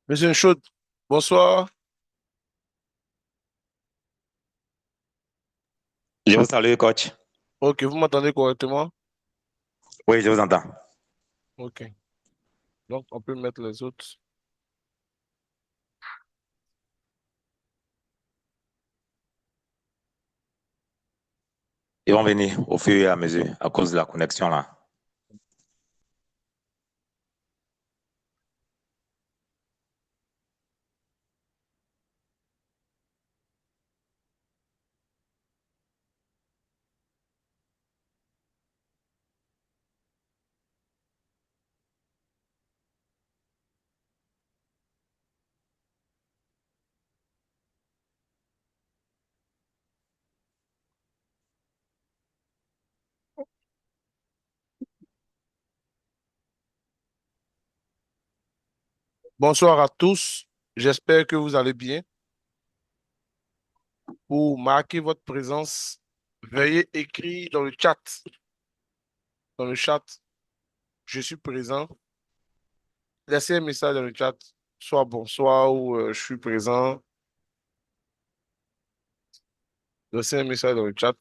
Monsieur Chaud, bonsoir. Je vous salue, coach. Ok, vous m'entendez correctement? Oui, je vous entends. Ok, donc on peut mettre les autres. Ils vont venir au fur et à mesure à cause de la connexion là. Bonsoir à tous. J'espère que vous allez bien. Pour marquer votre présence, veuillez écrire dans le chat. Dans le chat, je suis présent. Laissez un message dans le chat, soit bonsoir ou je suis présent. Laissez un message dans le chat.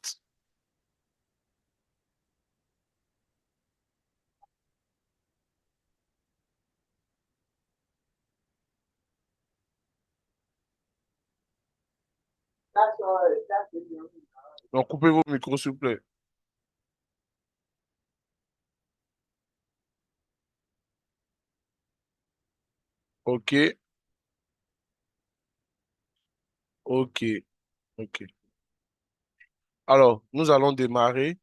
Donc, coupez vos micros, s'il vous plaît. Ok, ok, ok. Alors, nous allons démarrer.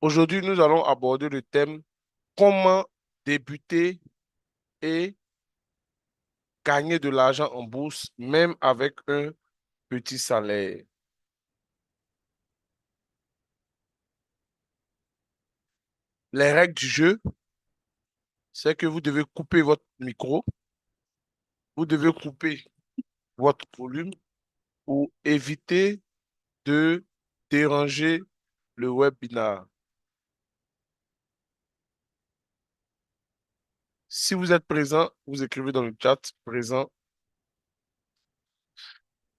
Aujourd'hui, nous allons aborder le thème comment débuter et gagner de l'argent en bourse, même avec un petit salaire. Les règles du jeu, c'est que vous devez couper votre micro, vous devez couper votre volume pour éviter de déranger le webinaire. Si vous êtes présent, vous écrivez dans le chat présent.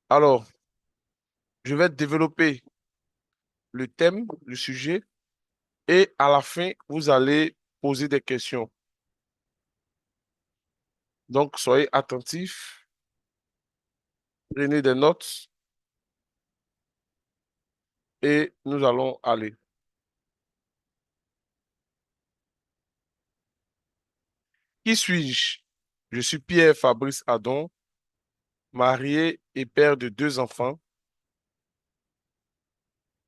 Alors, je vais développer le thème, le sujet, et à la fin, vous allez poser des questions. Donc, soyez attentifs, prenez des notes et nous allons aller. Qui suis-je? Je suis Pierre Fabrice Adon, marié et père de deux enfants,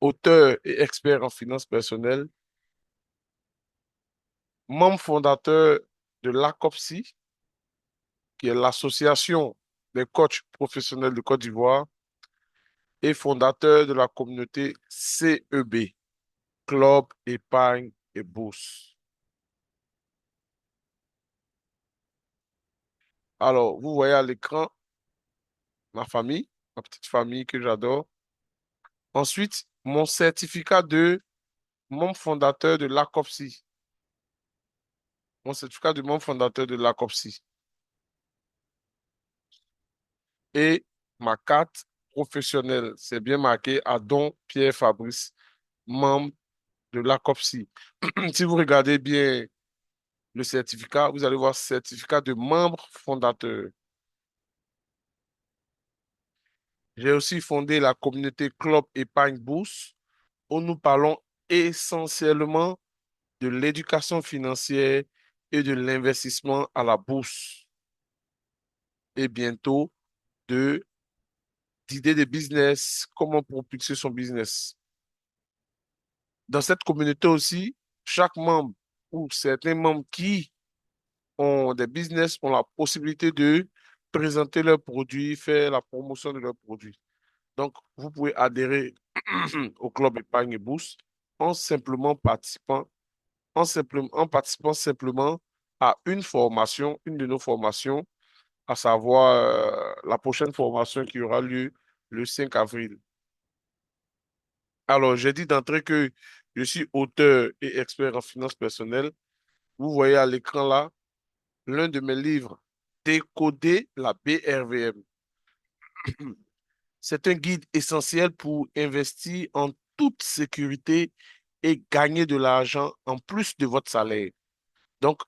auteur et expert en finances personnelles, membre fondateur de l'ACOPSI, qui est l'Association des coachs professionnels de Côte d'Ivoire et fondateur de la communauté CEB, Club Épargne et Bourse. Alors, vous voyez à l'écran ma famille, ma petite famille que j'adore. Ensuite, mon certificat de membre fondateur de l'ACOPSI. Mon certificat de membre fondateur de l'ACOPSI. Et ma carte professionnelle, c'est bien marqué Adon Pierre Fabrice, membre de l'ACOPSI. Si vous regardez bien le certificat, vous allez voir certificat de membre fondateur. J'ai aussi fondé la communauté Club Épargne Bourse où nous parlons essentiellement de l'éducation financière et de l'investissement à la bourse et bientôt de d'idées de business, comment propulser son business. Dans cette communauté aussi, chaque membre ou certains membres qui ont des business ont la possibilité de présenter leurs produits, faire la promotion de leurs produits. Donc, vous pouvez adhérer au club épargne et bourse en simplement participant, en participant simplement à une formation, une de nos formations, à savoir la prochaine formation qui aura lieu le 5 avril. Alors, j'ai dit d'entrée que je suis auteur et expert en finances personnelles. Vous voyez à l'écran là l'un de mes livres, Décoder la BRVM. C'est un guide essentiel pour investir en toute sécurité et gagner de l'argent en plus de votre salaire. Donc,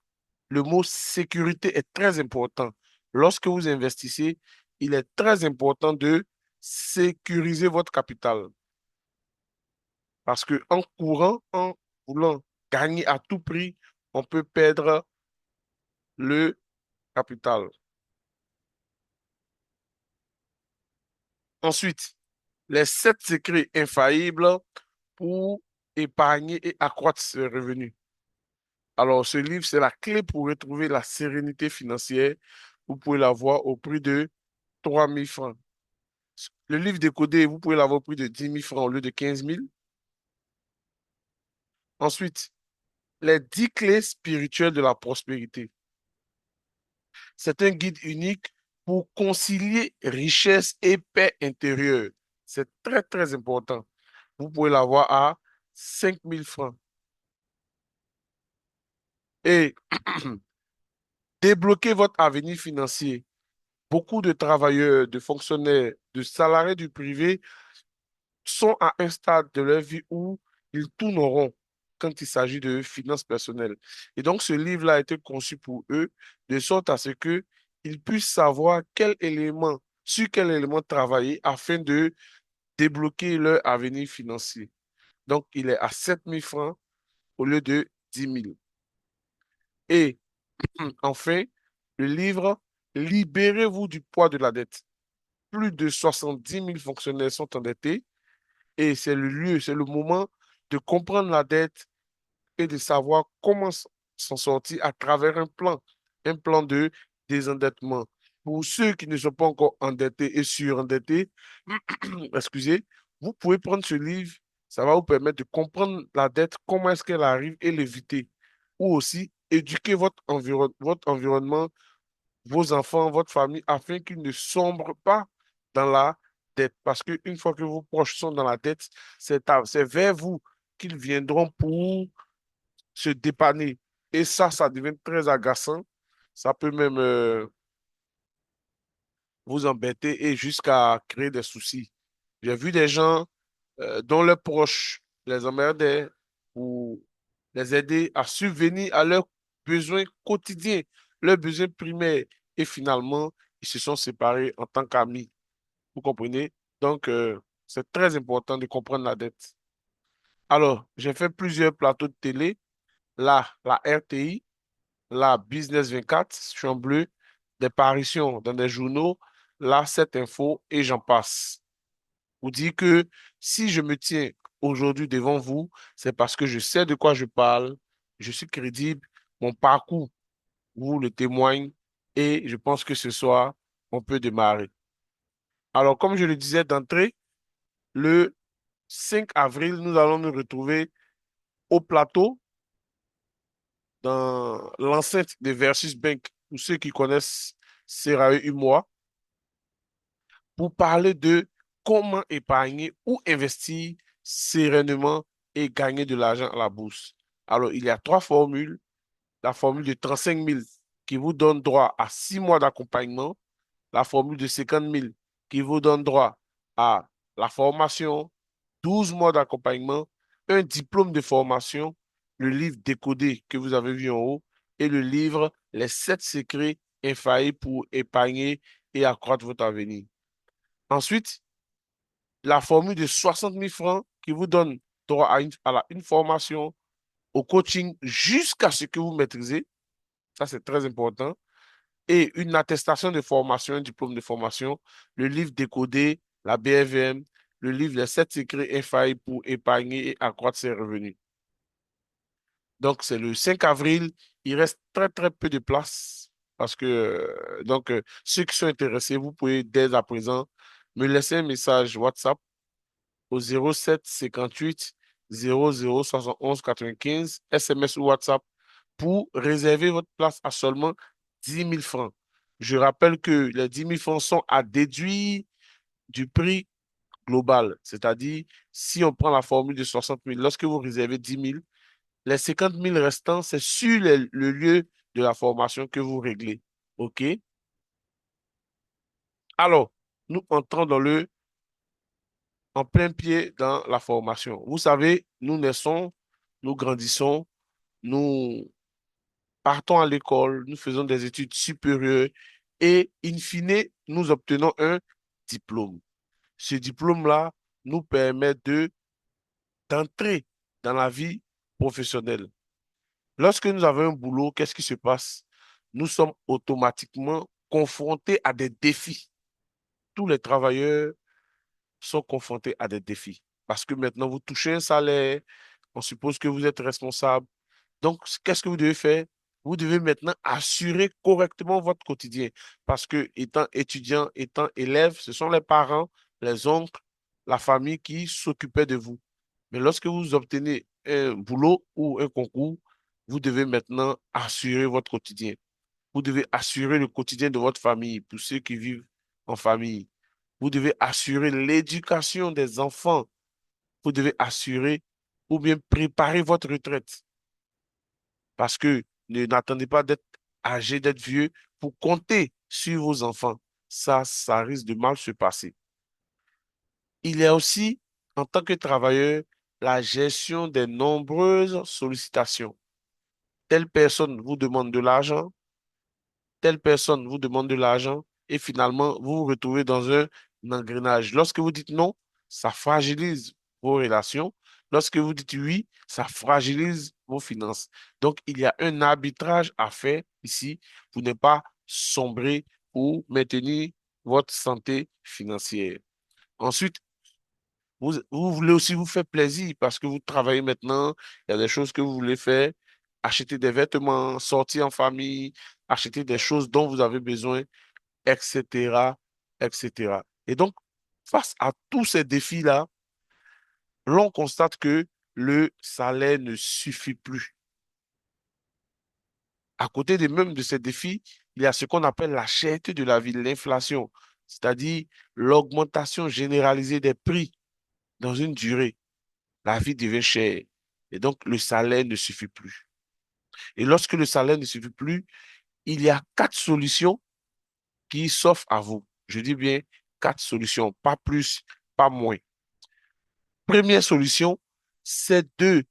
le mot sécurité est très important. Lorsque vous investissez, il est très important de sécuriser votre capital. Parce que en courant, en voulant gagner à tout prix, on peut perdre le capital. Ensuite, les 7 secrets infaillibles pour épargner et accroître ses revenus. Alors, ce livre, c'est la clé pour retrouver la sérénité financière. Vous pouvez l'avoir au prix de 3 000 francs. Le livre décodé, vous pouvez l'avoir au prix de 10 000 francs au lieu de 15 000. Ensuite, les 10 clés spirituelles de la prospérité. C'est un guide unique pour concilier richesse et paix intérieure. C'est très, très important. Vous pouvez l'avoir à 5 000 francs. Et débloquer votre avenir financier. Beaucoup de travailleurs, de fonctionnaires, de salariés du privé sont à un stade de leur vie où ils tourneront quand il s'agit de finances personnelles. Et donc, ce livre-là a été conçu pour eux, de sorte à ce qu'ils puissent savoir sur quel élément travailler afin de débloquer leur avenir financier. Donc, il est à 7 000 francs au lieu de 10 000. Et enfin, le livre Libérez-vous du poids de la dette. Plus de 70 000 fonctionnaires sont endettés et c'est le lieu, c'est le moment de comprendre la dette et de savoir comment s'en sortir à travers un plan de désendettement. Pour ceux qui ne sont pas encore endettés et surendettés, excusez, vous pouvez prendre ce livre, ça va vous permettre de comprendre la dette, comment est-ce qu'elle arrive et l'éviter. Ou aussi éduquer votre environnement, vos enfants, votre famille, afin qu'ils ne sombrent pas dans la dette. Parce qu'une fois que vos proches sont dans la dette, c'est vers vous qu'ils viendront pour se dépanner. Et ça devient très agaçant. Ça peut même vous embêter et jusqu'à créer des soucis. J'ai vu des gens dont leurs proches les emmerdaient pour les aider à subvenir à leurs besoins quotidiens, leurs besoins primaires. Et finalement, ils se sont séparés en tant qu'amis. Vous comprenez? Donc, c'est très important de comprendre la dette. Alors, j'ai fait plusieurs plateaux de télé. Là, la RTI, la Business 24, je suis en bleu, des parutions dans des journaux, là, cette info, et j'en passe. Vous dire que si je me tiens aujourd'hui devant vous, c'est parce que je sais de quoi je parle, je suis crédible, mon parcours vous le témoigne, Et je pense que ce soir, on peut démarrer. Alors, comme je le disais d'entrée, le 5 avril, nous allons nous retrouver au plateau dans l'enceinte de Versus Bank, pour ceux qui connaissent Serae et moi, pour parler de comment épargner ou investir sereinement et gagner de l'argent à la bourse. Alors, il y a trois formules. La formule de 35 000 qui vous donne droit à 6 mois d'accompagnement, la formule de 50 000 qui vous donne droit à la formation, 12 mois d'accompagnement, un diplôme de formation, le livre décodé que vous avez vu en haut et le livre Les 7 secrets infaillibles pour épargner et accroître votre avenir. Ensuite, la formule de 60 000 francs qui vous donne droit à une formation, au coaching jusqu'à ce que vous maîtrisez. Ça, c'est très important. Et une attestation de formation, un diplôme de formation, le livre décodé, la BFM, le livre Les 7 secrets infaillibles pour épargner et accroître ses revenus. Donc, c'est le 5 avril. Il reste très, très peu de place parce que, ceux qui sont intéressés, vous pouvez dès à présent me laisser un message WhatsApp au 07 58 00 71 95, SMS ou WhatsApp pour réserver votre place à seulement 10 000 francs. Je rappelle que les 10 000 francs sont à déduire du prix global, c'est-à-dire si on prend la formule de 60 000, lorsque vous réservez 10 000, les 50 000 restants, c'est sur le lieu de la formation que vous réglez. OK? Alors, nous entrons en plein pied dans la formation. Vous savez, nous naissons, nous grandissons, nous partons à l'école, nous faisons des études supérieures et, in fine, nous obtenons un diplôme. Ce diplôme-là nous permet d'entrer dans la vie professionnelle. Lorsque nous avons un boulot, qu'est-ce qui se passe? Nous sommes automatiquement confrontés à des défis. Tous les travailleurs sont confrontés à des défis parce que maintenant, vous touchez un salaire, on suppose que vous êtes responsable. Donc, qu'est-ce que vous devez faire? Vous devez maintenant assurer correctement votre quotidien parce que, étant étudiant, étant élève, ce sont les parents, les oncles, la famille qui s'occupaient de vous. Mais lorsque vous obtenez un boulot ou un concours, vous devez maintenant assurer votre quotidien. Vous devez assurer le quotidien de votre famille pour ceux qui vivent en famille. Vous devez assurer l'éducation des enfants. Vous devez assurer ou bien préparer votre retraite. Parce que n'attendez pas d'être âgé, d'être vieux pour compter sur vos enfants. Ça risque de mal se passer. Il y a aussi, en tant que travailleur, la gestion des nombreuses sollicitations. Telle personne vous demande de l'argent, telle personne vous demande de l'argent et finalement, vous vous retrouvez dans un engrenage. Lorsque vous dites non, ça fragilise vos relations. Lorsque vous dites oui, ça fragilise vos finances. Donc, il y a un arbitrage à faire ici pour ne pas sombrer ou maintenir votre santé financière. Ensuite, vous voulez aussi vous faire plaisir parce que vous travaillez maintenant, il y a des choses que vous voulez faire, acheter des vêtements, sortir en famille, acheter des choses dont vous avez besoin, etc., etc. Et donc, face à tous ces défis-là, l'on constate que le salaire ne suffit plus. À côté même de ces défis, il y a ce qu'on appelle la cherté de la vie, l'inflation, c'est-à-dire l'augmentation généralisée des prix dans une durée. La vie devient chère. Et donc, le salaire ne suffit plus. Et lorsque le salaire ne suffit plus, il y a quatre solutions qui s'offrent à vous. Je dis bien quatre solutions, pas plus, pas moins. Première solution, c'est de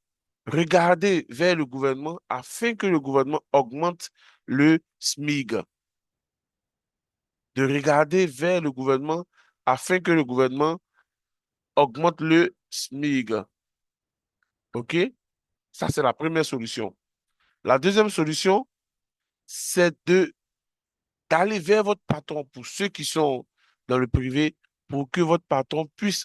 regarder vers le gouvernement afin que le gouvernement augmente le SMIG. De regarder vers le gouvernement afin que le gouvernement augmente le SMIG. OK? Ça, c'est la première solution. La deuxième solution, c'est d'aller vers votre patron pour ceux qui sont dans le privé pour que votre patron puisse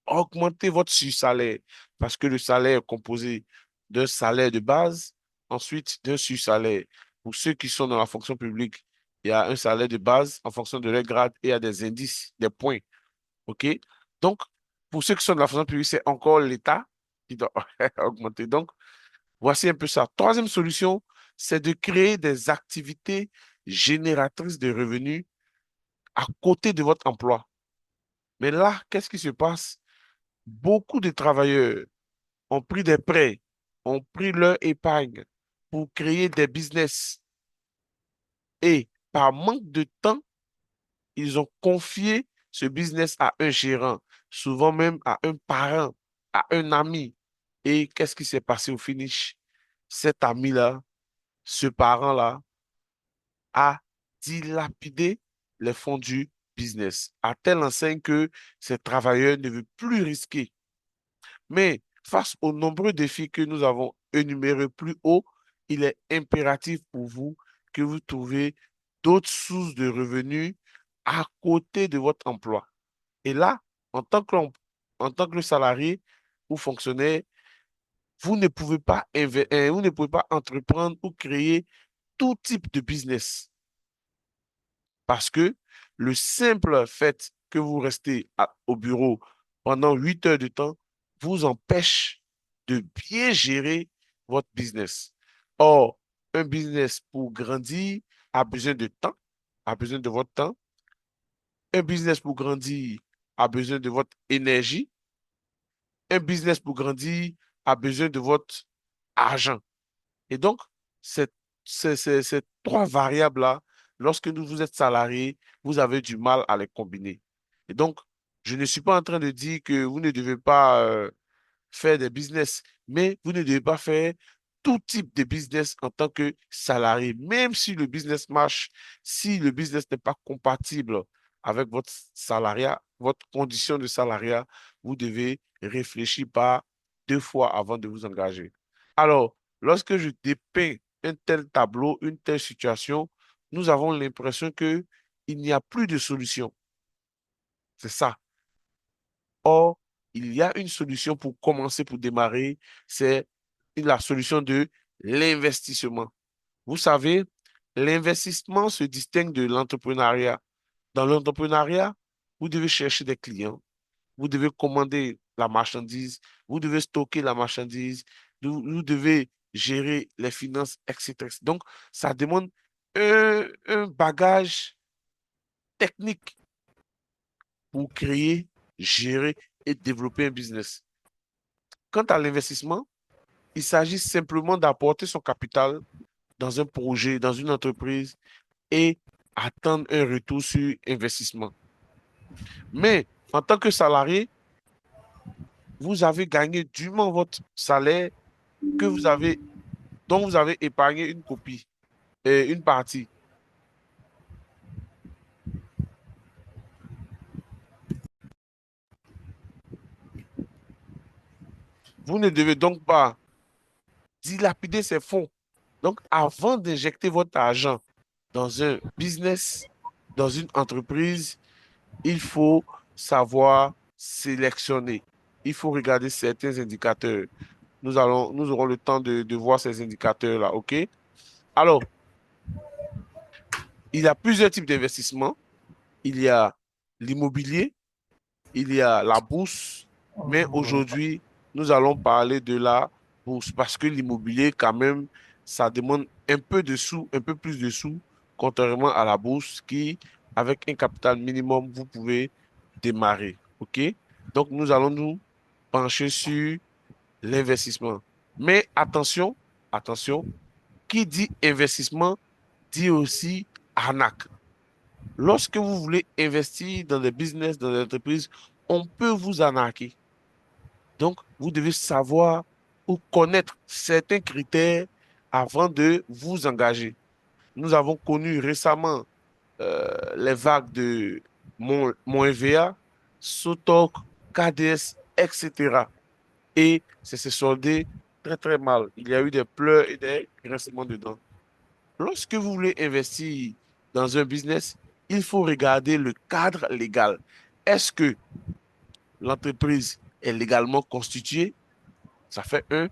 augmenter votre salaire parce que le salaire est composé d'un salaire de base, ensuite d'un sur-salaire. Pour ceux qui sont dans la fonction publique, Il y a un salaire de base en fonction de leur grade et il y a des indices, des points. OK? Donc, pour ceux qui sont de la fonction publique, c'est encore l'État qui doit augmenter. Donc, voici un peu ça. Troisième solution, c'est de créer des activités génératrices de revenus à côté de votre emploi. Mais là, qu'est-ce qui se passe? Beaucoup de travailleurs ont pris des prêts, ont pris leur épargne pour créer des business et par manque de temps, ils ont confié ce business à un gérant, souvent même à un parent, à un ami. Et qu'est-ce qui s'est passé au finish? Cet ami-là, ce parent-là, a dilapidé les fonds du business, à telle enseigne que ces travailleurs ne veulent plus risquer. Mais face aux nombreux défis que nous avons énumérés plus haut, il est impératif pour vous que vous trouviez d'autres sources de revenus à côté de votre emploi. Et là, en tant que, en tant que salarié ou fonctionnaire, vous ne pouvez pas entreprendre ou créer tout type de business. Parce que le simple fait que vous restez au bureau pendant 8 heures de temps vous empêche de bien gérer votre business. Or, un business pour grandir a besoin de temps, a besoin de votre temps. Un business pour grandir a besoin de votre énergie. Un business pour grandir a besoin de votre argent. Et donc, ces, ces trois variables-là, lorsque vous êtes salarié, vous avez du mal à les combiner. Et donc, je ne suis pas en train de dire que vous ne devez pas faire des business, mais vous ne devez pas faire tout type de business en tant que salarié. Même si le business marche, si le business n'est pas compatible avec votre salariat, votre condition de salariat, vous devez réfléchir pas deux fois avant de vous engager. Alors, lorsque je dépeins un tel tableau, une telle situation, nous avons l'impression que il n'y a plus de solution. C'est ça. Or, il y a une solution pour commencer, pour démarrer, c'est la solution de l'investissement. Vous savez, l'investissement se distingue de l'entrepreneuriat. Dans l'entrepreneuriat, vous devez chercher des clients, vous devez commander la marchandise, vous devez stocker la marchandise, vous devez gérer les finances, etc. Donc, ça demande un bagage technique pour créer, gérer et développer un business. Quant à l'investissement, il s'agit simplement d'apporter son capital dans un projet, dans une entreprise et attendre un retour sur investissement. Mais en tant que salarié, vous avez gagné dûment votre salaire que vous avez, dont vous avez épargné une copie, une partie. Vous ne devez donc pas dilapider ces fonds. Donc, avant d'injecter votre argent dans un business, dans une entreprise, il faut savoir sélectionner. Il faut regarder certains indicateurs. Nous aurons le temps de voir ces indicateurs-là, OK? Alors, il y a plusieurs types d'investissements. Il y a l'immobilier, il y a la bourse, mais aujourd'hui, nous allons parler de la bourse parce que l'immobilier, quand même, ça demande un peu de sous, un peu plus de sous, contrairement à la bourse qui, avec un capital minimum, vous pouvez démarrer. OK? Donc, nous allons nous pencher sur l'investissement. Mais attention, attention, qui dit investissement dit aussi arnaque. Lorsque vous voulez investir dans des business, dans des entreprises, on peut vous arnaquer. Donc, vous devez savoir ou connaître certains critères avant de vous engager. Nous avons connu récemment les vagues de Mon EVA, Sotok, KDS, etc. Et ça s'est soldé très, très mal. Il y a eu des pleurs et des grincements dedans. Lorsque vous voulez investir dans un business, il faut regarder le cadre légal. Est-ce que l'entreprise est légalement constituée? Ça fait un.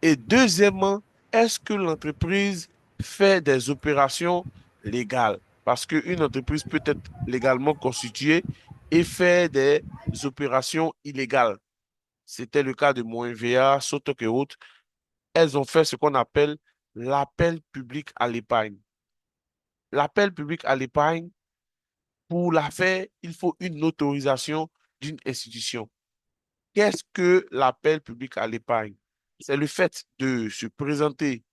Et deuxièmement, est-ce que l'entreprise fait des opérations légale. Parce qu'une entreprise peut être légalement constituée et faire des opérations illégales. C'était le cas de Moinvea, Sotok et autres. Elles ont fait ce qu'on appelle l'appel public à l'épargne. L'appel public à l'épargne, pour la faire, il faut une autorisation d'une institution. Qu'est-ce que l'appel public à l'épargne? C'est le fait de se présenter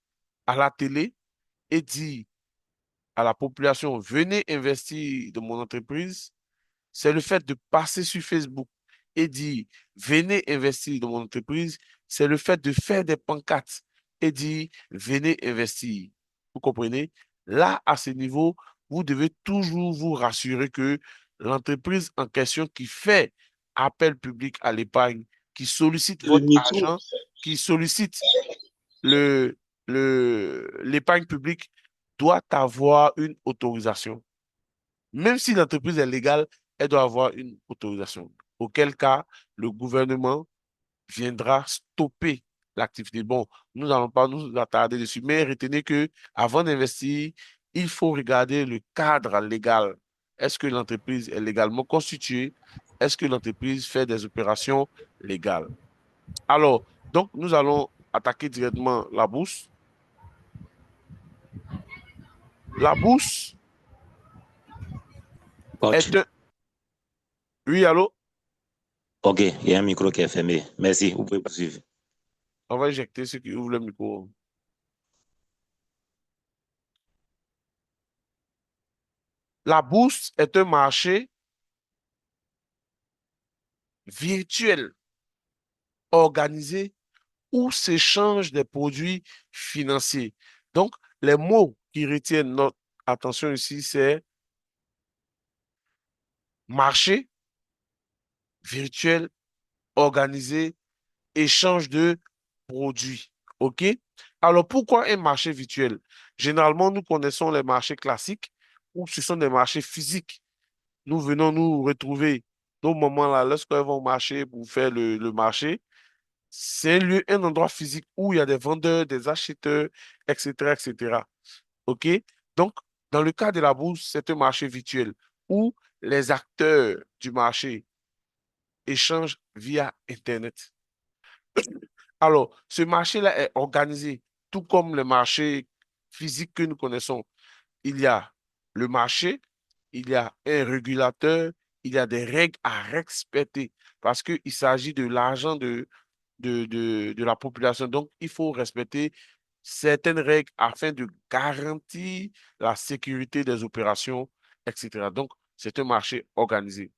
à la télé et dire à la population, venez investir dans mon entreprise. C'est le fait de passer sur Facebook et dire, venez investir dans mon entreprise. C'est le fait de faire des pancartes et dire, venez investir. Vous comprenez? Là, à ce niveau, vous devez toujours vous rassurer que l'entreprise en question qui fait appel public à l'épargne, qui sollicite Le votre micro. argent, qui sollicite l'épargne publique, doit avoir une autorisation. Même si l'entreprise est légale, elle doit avoir une autorisation. Auquel cas, le gouvernement viendra stopper l'activité. Bon, nous n'allons pas nous attarder dessus, mais retenez que avant d'investir, il faut regarder le cadre légal. Est-ce que l'entreprise est légalement constituée? Est-ce que l'entreprise fait des opérations légales? Alors, donc, nous allons attaquer directement la bourse. La bourse est Ok, un... Oui, allô? ok, il y a un micro qui est fermé. Merci, vous pouvez poursuivre. On va éjecter ceux qui ouvrent le micro. La bourse est un marché virtuel organisé où s'échangent des produits financiers. Donc, les mots qui retiennent notre attention ici, c'est marché virtuel organisé, échange de produits. OK? Alors, pourquoi un marché virtuel? Généralement, nous connaissons les marchés classiques où ce sont des marchés physiques. Nous venons nous retrouver nos moments là, lorsqu'ils vont marcher pour faire le marché. C'est un lieu, un endroit physique où il y a des vendeurs, des acheteurs, etc., etc. OK? Donc, dans le cas de la bourse, c'est un marché virtuel où les acteurs du marché échangent via Internet. Alors, ce marché-là est organisé tout comme le marché physique que nous connaissons. Il y a le marché, il y a un régulateur, il y a des règles à respecter parce qu'il s'agit de l'argent de la population. Donc, il faut respecter certaines règles afin de garantir la sécurité des opérations, etc. Donc, c'est un marché organisé.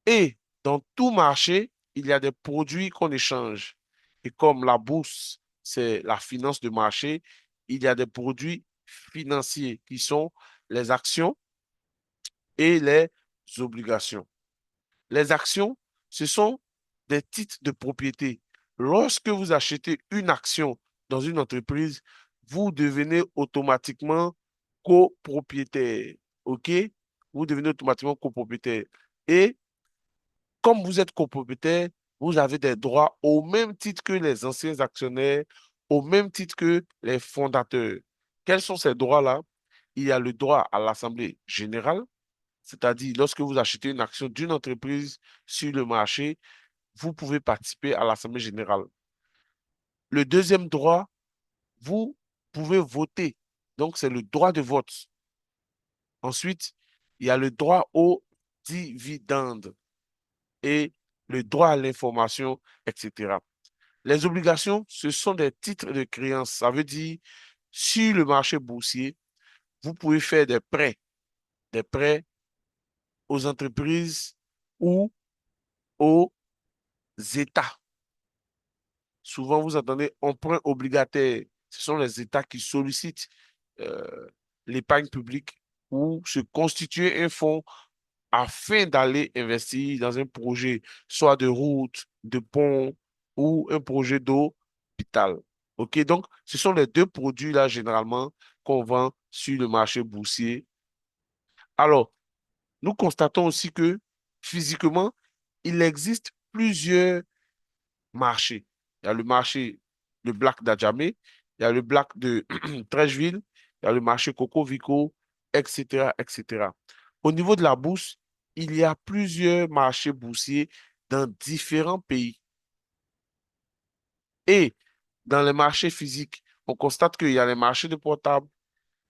Et dans tout marché, il y a des produits qu'on échange. Et comme la bourse, c'est la finance de marché, il y a des produits financiers qui sont les actions et les obligations. Les actions, ce sont des titres de propriété. Lorsque vous achetez une action dans une entreprise, vous devenez automatiquement copropriétaire. OK? Vous devenez automatiquement copropriétaire. Et comme vous êtes copropriétaire, vous avez des droits au même titre que les anciens actionnaires, au même titre que les fondateurs. Quels sont ces droits-là? Il y a le droit à l'Assemblée générale, c'est-à-dire lorsque vous achetez une action d'une entreprise sur le marché, vous pouvez participer à l'Assemblée générale. Le deuxième droit, vous pouvez voter. Donc, c'est le droit de vote. Ensuite, il y a le droit aux dividendes et le droit à l'information, etc. Les obligations, ce sont des titres de créance. Ça veut dire, sur le marché boursier, vous pouvez faire des prêts aux entreprises ou aux États. Souvent, vous entendez emprunt obligataire. Ce sont les États qui sollicitent euh, l'épargne publique ou se constituer un fonds afin d'aller investir dans un projet, soit de route, de pont ou un projet d'hôpital. OK? Donc, ce sont les deux produits-là, généralement, qu'on vend sur le marché boursier. Alors, nous constatons aussi que physiquement, il existe plusieurs marchés. Il y a le marché, le Black d'Adjamé, il y a le Black de Trècheville, il y a le marché Coco Vico, etc., etc. Au niveau de la bourse, il y a plusieurs marchés boursiers dans différents pays. Et dans les marchés physiques, on constate qu'il y a les marchés de portables,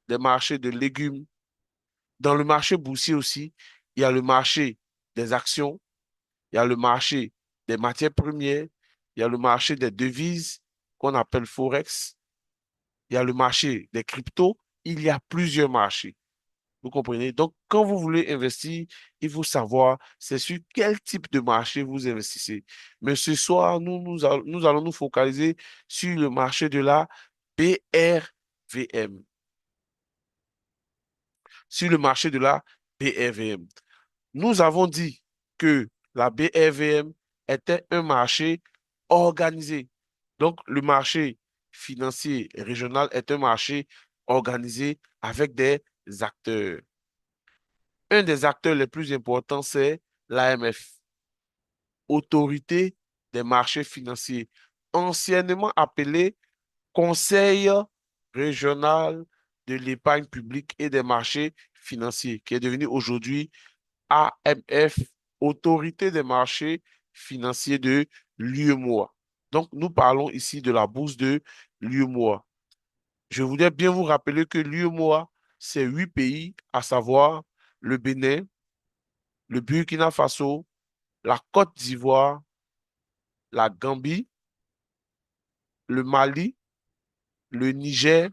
des marchés de légumes. Dans le marché boursier aussi, il y a le marché des actions, il y a le marché des matières premières, il y a le marché des devises qu'on appelle Forex, il y a le marché des cryptos, il y a plusieurs marchés. Vous comprenez? Donc, quand vous voulez investir, il faut savoir c'est sur quel type de marché vous investissez. Mais ce soir, nous allons nous focaliser sur le marché de la BRVM. Sur le marché de la BRVM. Nous avons dit que la BRVM était un marché organisé. Donc, le marché financier régional est un marché organisé avec des acteurs. Un des acteurs les plus importants, c'est l'AMF, Autorité des marchés financiers, anciennement appelée Conseil régional de l'épargne publique et des marchés financiers, qui est devenu aujourd'hui AMF, Autorité des marchés financiers de l'UEMOA. Donc, nous parlons ici de la bourse de l'UEMOA. Je voudrais bien vous rappeler que l'UEMOA, c'est 8 pays, à savoir le Bénin, le Burkina Faso, la Côte d'Ivoire, la Gambie, le Mali, le Niger,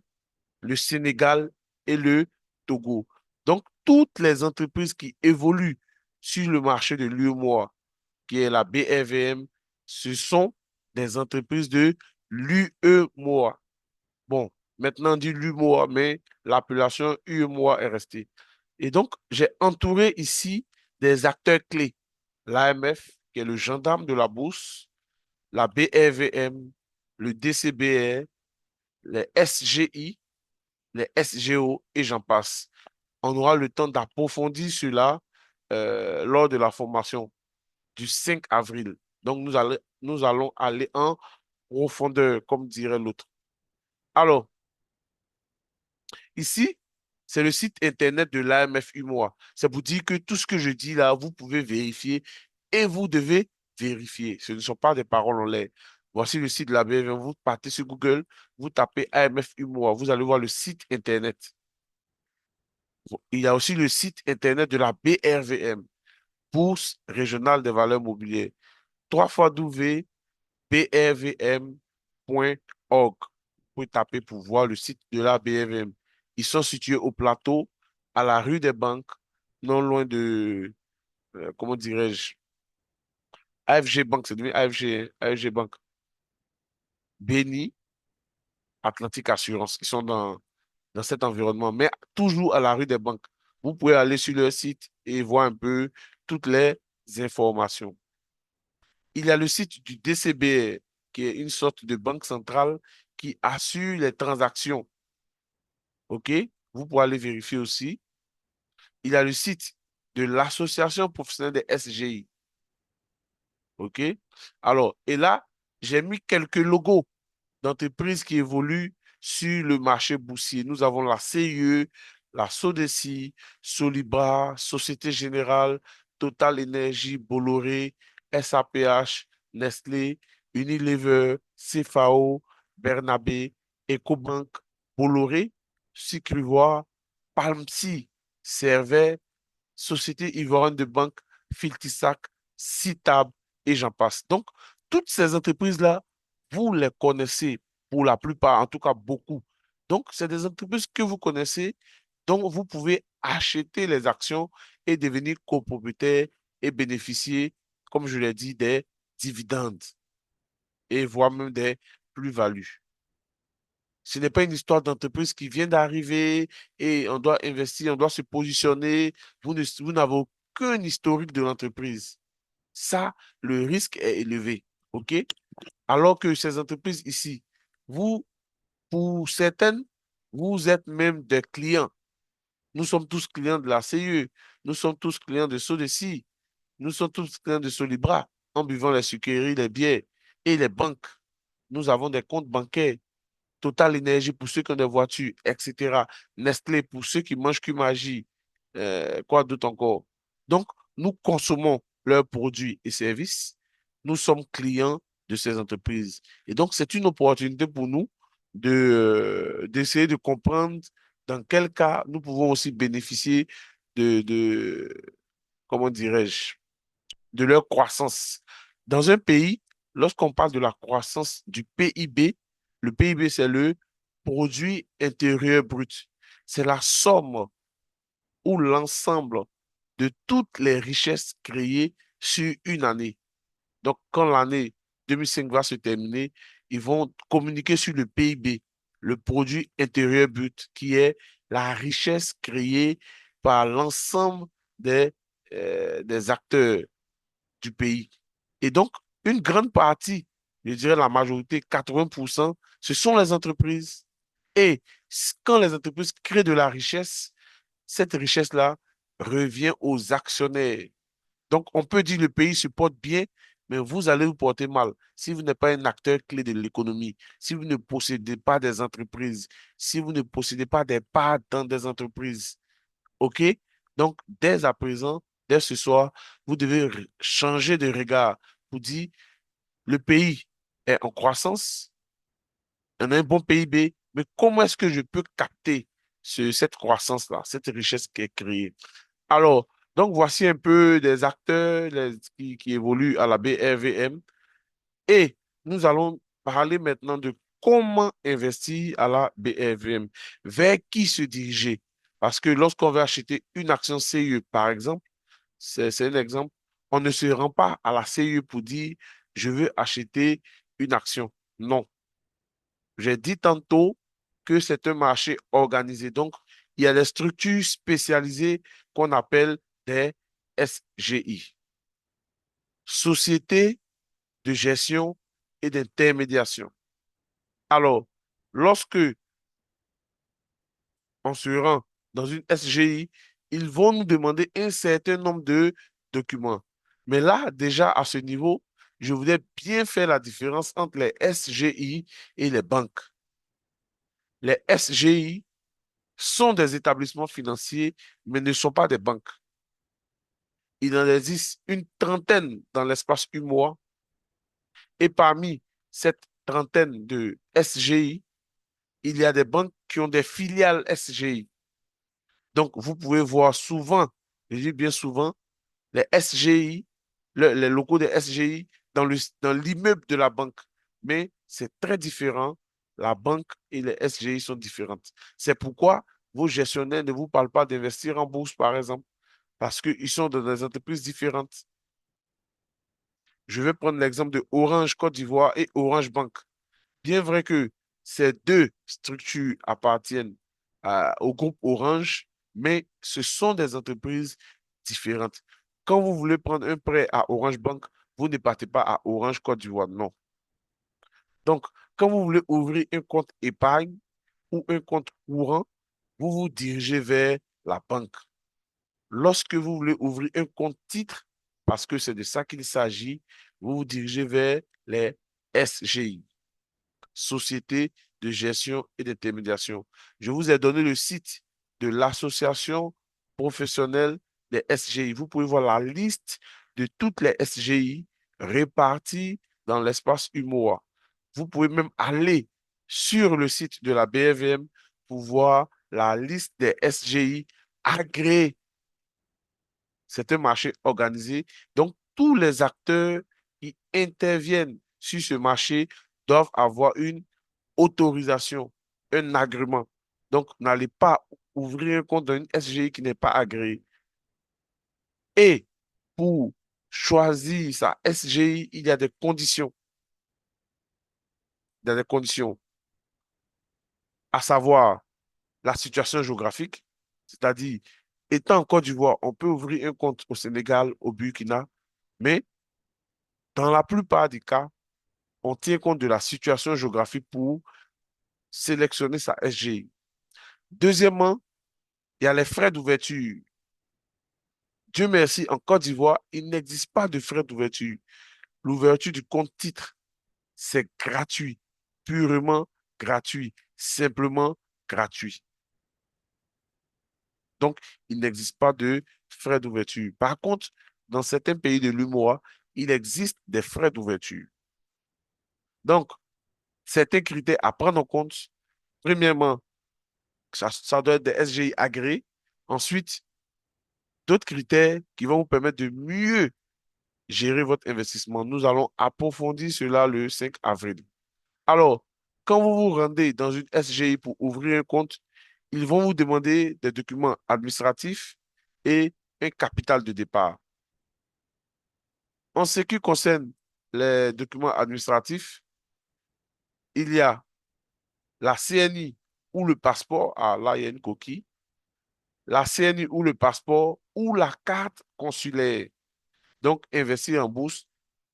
le Sénégal et le Togo. Donc, toutes les entreprises qui évoluent sur le marché de l'UEMOA, qui est la BRVM, ce sont des entreprises de l'UEMOA. Bon, maintenant on dit l'UEMOA, mais l'appellation UEMOA est restée. Et donc, j'ai entouré ici des acteurs clés. L'AMF, qui est le gendarme de la bourse, la BRVM, le DCBR, les SGI, les SGO et j'en passe. On aura le temps d'approfondir cela lors de la formation du 5 avril. Donc, nous allons aller en profondeur, comme dirait l'autre. Alors, ici, c'est le site internet de l'AMF UMOA. C'est pour dire que tout ce que je dis là, vous pouvez vérifier et vous devez vérifier. Ce ne sont pas des paroles en l'air. Voici le site de la BFM. Vous partez sur Google, vous tapez AMF UMOA. Vous allez voir le site internet. Il y a aussi le site internet de la BRVM, Bourse régionale des valeurs mobilières. 3x brvm.org. Vous pouvez taper pour voir le site de la BRVM. Ils sont situés au plateau, à la rue des Banques, non loin de, comment dirais-je, AFG Bank, c'est devenu AFG Bank. Béni, Atlantique Assurance. Ils sont dans cet environnement, mais toujours à la rue des Banques. Vous pouvez aller sur leur site et voir un peu toutes les informations. Il y a le site du DCBR, qui est une sorte de banque centrale qui assure les transactions. OK? Vous pouvez aller vérifier aussi. Il y a le site de l'Association professionnelle des SGI. OK? Alors, et là, j'ai mis quelques logos d'entreprises qui évoluent sur le marché boursier. Nous avons la CIE, la Sodeci, Solibra, Société Générale, Total Énergie, Bolloré, SAPH, Nestlé, Unilever, CFAO, Bernabé, Ecobank, Bolloré, Sucrivoire, Palmsi, Servet, Société Ivoirienne de Banque, Filtisac, Citab et j'en passe. Donc, toutes ces entreprises-là, vous les connaissez pour la plupart, en tout cas beaucoup. Donc, c'est des entreprises que vous connaissez, dont vous pouvez acheter les actions et devenir copropriétaire et bénéficier, comme je l'ai dit, des dividendes et voire même des plus-values. Ce n'est pas une histoire d'entreprise qui vient d'arriver et on doit investir, on doit se positionner. Vous n'avez aucun historique de l'entreprise. Ça, le risque est élevé. OK? Alors que ces entreprises ici, vous, pour certaines, vous êtes même des clients. Nous sommes tous clients de la CIE. Nous sommes tous clients de Sodeci. Nous sommes tous clients de Solibra en buvant les sucreries, les bières et les banques. Nous avons des comptes bancaires. Total Énergie pour ceux qui ont des voitures, etc. Nestlé pour ceux qui mangent que magie, quoi d'autre encore. Donc, nous consommons leurs produits et services. Nous sommes clients de ces entreprises. Et donc, c'est une opportunité pour nous d'essayer de comprendre dans quel cas nous pouvons aussi bénéficier comment dirais-je, de leur croissance. Dans un pays, lorsqu'on parle de la croissance du PIB, le PIB, c'est le produit intérieur brut. C'est la somme ou l'ensemble de toutes les richesses créées sur une année. Donc, quand l'année 2005 va se terminer, ils vont communiquer sur le PIB, le produit intérieur brut, qui est la richesse créée par l'ensemble des acteurs du pays. Et donc, une grande partie, je dirais la majorité, 80%, ce sont les entreprises. Et quand les entreprises créent de la richesse, cette richesse-là revient aux actionnaires. Donc, on peut dire que le pays se porte bien, mais vous allez vous porter mal si vous n'êtes pas un acteur clé de l'économie, si vous ne possédez pas des entreprises, si vous ne possédez pas des parts dans des entreprises. OK? Donc, dès à présent, dès ce soir, vous devez changer de regard pour dire le pays est en croissance, on a un bon PIB, mais comment est-ce que je peux capter cette croissance-là, cette richesse qui est créée? Alors, donc voici un peu des acteurs qui évoluent à la BRVM et nous allons parler maintenant de comment investir à la BRVM, vers qui se diriger. Parce que lorsqu'on veut acheter une action CIE, par exemple, c'est un exemple, on ne se rend pas à la CIE pour dire je veux acheter une action. Non. J'ai dit tantôt que c'est un marché organisé. Donc, il y a des structures spécialisées qu'on appelle des SGI, Sociétés de gestion et d'intermédiation. Alors, lorsque on se rend dans une SGI, ils vont nous demander un certain nombre de documents. Mais là, déjà à ce niveau, je voudrais bien faire la différence entre les SGI et les banques. Les SGI sont des établissements financiers, mais ne sont pas des banques. Il en existe une trentaine dans l'espace UMOA, et parmi cette trentaine de SGI, il y a des banques qui ont des filiales SGI. Donc, vous pouvez voir souvent, je dis bien souvent, les SGI, les locaux des SGI dans l'immeuble de la banque. Mais c'est très différent. La banque et les SGI sont différentes. C'est pourquoi vos gestionnaires ne vous parlent pas d'investir en bourse, par exemple, parce qu'ils sont dans des entreprises différentes. Je vais prendre l'exemple de Orange Côte d'Ivoire et Orange Bank. Bien vrai que ces deux structures appartiennent au groupe Orange, mais ce sont des entreprises différentes. Quand vous voulez prendre un prêt à Orange Bank, vous ne partez pas à Orange Côte d'Ivoire, non. Donc, quand vous voulez ouvrir un compte épargne ou un compte courant, vous vous dirigez vers la banque. Lorsque vous voulez ouvrir un compte titre, parce que c'est de ça qu'il s'agit, vous vous dirigez vers les SGI, Société de gestion et d'intermédiation. Je vous ai donné le site de l'association professionnelle des SGI. Vous pouvez voir la liste de toutes les SGI réparties dans l'espace UMOA. Vous pouvez même aller sur le site de la BFM pour voir la liste des SGI agréés. C'est un marché organisé. Donc, tous les acteurs qui interviennent sur ce marché doivent avoir une autorisation, un agrément. Donc, n'allez pas ouvrir un compte dans une SGI qui n'est pas agréée. Et pour choisir sa SGI, il y a des conditions. Il y a des conditions, à savoir la situation géographique, c'est-à-dire, étant en Côte d'Ivoire, on peut ouvrir un compte au Sénégal, au Burkina, mais dans la plupart des cas, on tient compte de la situation géographique pour sélectionner sa SGI. Deuxièmement, il y a les frais d'ouverture. Dieu merci, en Côte d'Ivoire, il n'existe pas de frais d'ouverture. L'ouverture du compte titre, c'est gratuit, purement gratuit, simplement gratuit. Donc, il n'existe pas de frais d'ouverture. Par contre, dans certains pays de l'UMOA, il existe des frais d'ouverture. Donc, certains critères à prendre en compte, premièrement, ça doit être des SGI agréés. Ensuite, d'autres critères qui vont vous permettre de mieux gérer votre investissement. Nous allons approfondir cela le 5 avril. Alors, quand vous vous rendez dans une SGI pour ouvrir un compte, ils vont vous demander des documents administratifs et un capital de départ. En ce qui concerne les documents administratifs, il y a la CNI ou le passeport. Ah, là, il y a une coquille. La CNI ou le passeport ou la carte consulaire. Donc, investir en bourse,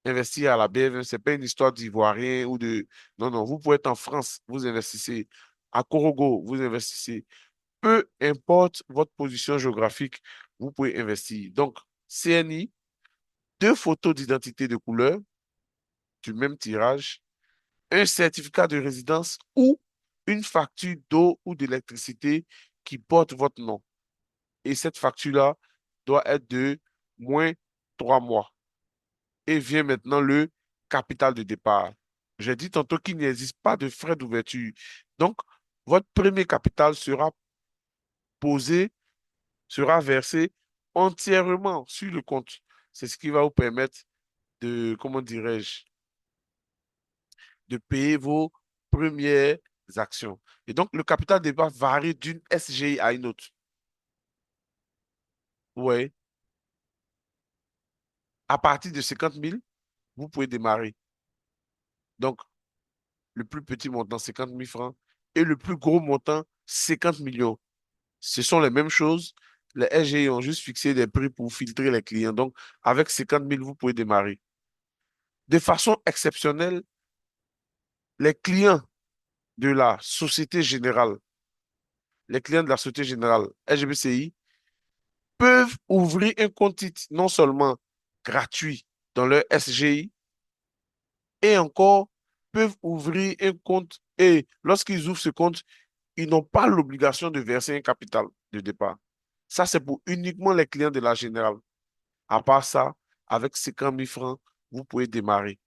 investir à la BFM, ce n'est pas une histoire d'Ivoirien ou de... Non, non, vous pouvez être en France, vous investissez. À Corogo, vous investissez. Peu importe votre position géographique, vous pouvez investir. Donc, CNI, 2 photos d'identité de couleur du même tirage, un certificat de résidence ou une facture d'eau ou d'électricité qui porte votre nom. Et cette facture-là doit être de moins 3 mois. Et vient maintenant le capital de départ. J'ai dit tantôt qu'il n'existe pas de frais d'ouverture. Donc, votre premier capital sera posé, sera versé entièrement sur le compte. C'est ce qui va vous permettre de, comment dirais-je, de payer vos premières actions. Et donc, le capital de départ varie d'une SGI à une autre. Ouais. À partir de 50 000, vous pouvez démarrer. Donc, le plus petit montant, 50 000 francs, et le plus gros montant, 50 millions. Ce sont les mêmes choses. Les SGI ont juste fixé des prix pour filtrer les clients. Donc, avec 50 000, vous pouvez démarrer. De façon exceptionnelle, les clients de la Société Générale, les clients de la Société Générale, SGBCI, peuvent ouvrir un compte titre non seulement gratuit dans leur SGI, et encore peuvent ouvrir un compte. Et lorsqu'ils ouvrent ce compte, ils n'ont pas l'obligation de verser un capital de départ. Ça, c'est pour uniquement les clients de la Générale. À part ça, avec 50 000 francs, vous pouvez démarrer.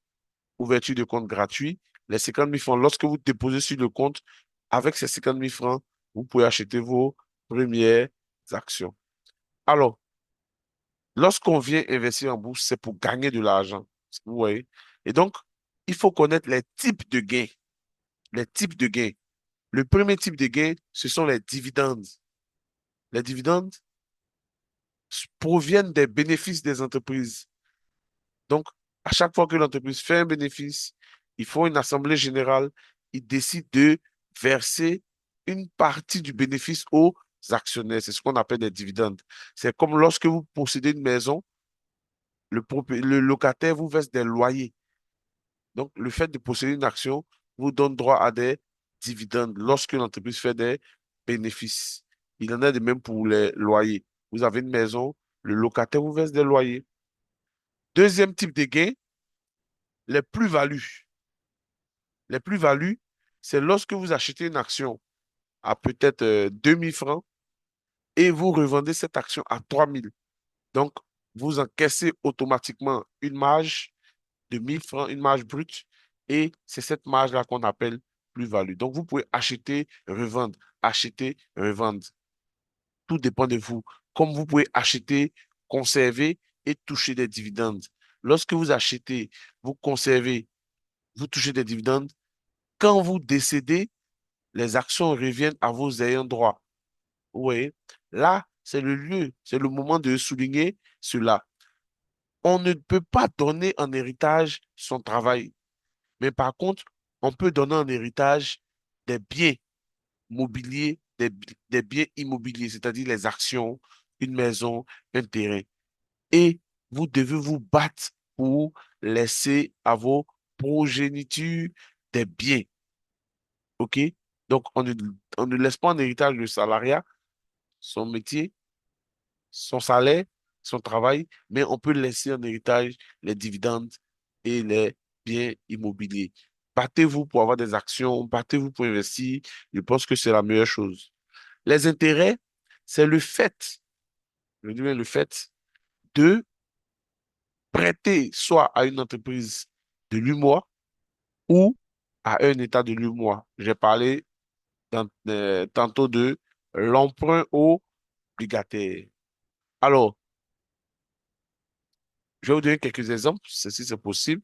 Ouverture de compte gratuit. Les 50 000 francs, lorsque vous déposez sur le compte, avec ces 50 000 francs, vous pouvez acheter vos premières actions. Alors, lorsqu'on vient investir en bourse, c'est pour gagner de l'argent. Vous voyez? Et donc, il faut connaître les types de gains. Les types de gains. Le premier type de gain, ce sont les dividendes. Les dividendes proviennent des bénéfices des entreprises. Donc, à chaque fois que l'entreprise fait un bénéfice, ils font une assemblée générale, ils décident de verser une partie du bénéfice aux actionnaires. C'est ce qu'on appelle des dividendes. C'est comme lorsque vous possédez une maison, le locataire vous verse des loyers. Donc, le fait de posséder une action vous donne droit à des dividendes lorsque l'entreprise fait des bénéfices. Il en a de même pour les loyers. Vous avez une maison, le locataire vous verse des loyers. Deuxième type de gain, les plus-values. Les plus-values, c'est lorsque vous achetez une action à peut-être 2 000 francs et vous revendez cette action à 3 000. Donc, vous encaissez automatiquement une marge de 1 000 francs, une marge brute, et c'est cette marge-là qu'on appelle plus-value. Donc, vous pouvez acheter, revendre. Tout dépend de vous. Comme vous pouvez acheter, conserver et toucher des dividendes. Lorsque vous achetez, vous conservez, vous touchez des dividendes. Quand vous décédez, les actions reviennent à vos ayants droit. Vous voyez, là, c'est le lieu, c'est le moment de souligner cela. On ne peut pas donner en héritage son travail, mais par contre, on peut donner en héritage des biens mobiliers, des biens immobiliers, c'est-à-dire les actions, une maison, un terrain. Et vous devez vous battre pour laisser à vos progénitures des biens. OK? Donc, on ne laisse pas en héritage le salariat, son métier, son salaire, son travail, mais on peut laisser en héritage les dividendes et les biens immobiliers. battez-vous pour avoir des actions, battez-vous pour investir. Je pense que c'est la meilleure chose. Les intérêts, c'est le fait, je dis bien le fait de prêter soit à une entreprise de l'UMOA ou à un État de l'UMOA. J'ai parlé tantôt de l'emprunt obligataire. Alors, je vais vous donner quelques exemples, si c'est possible.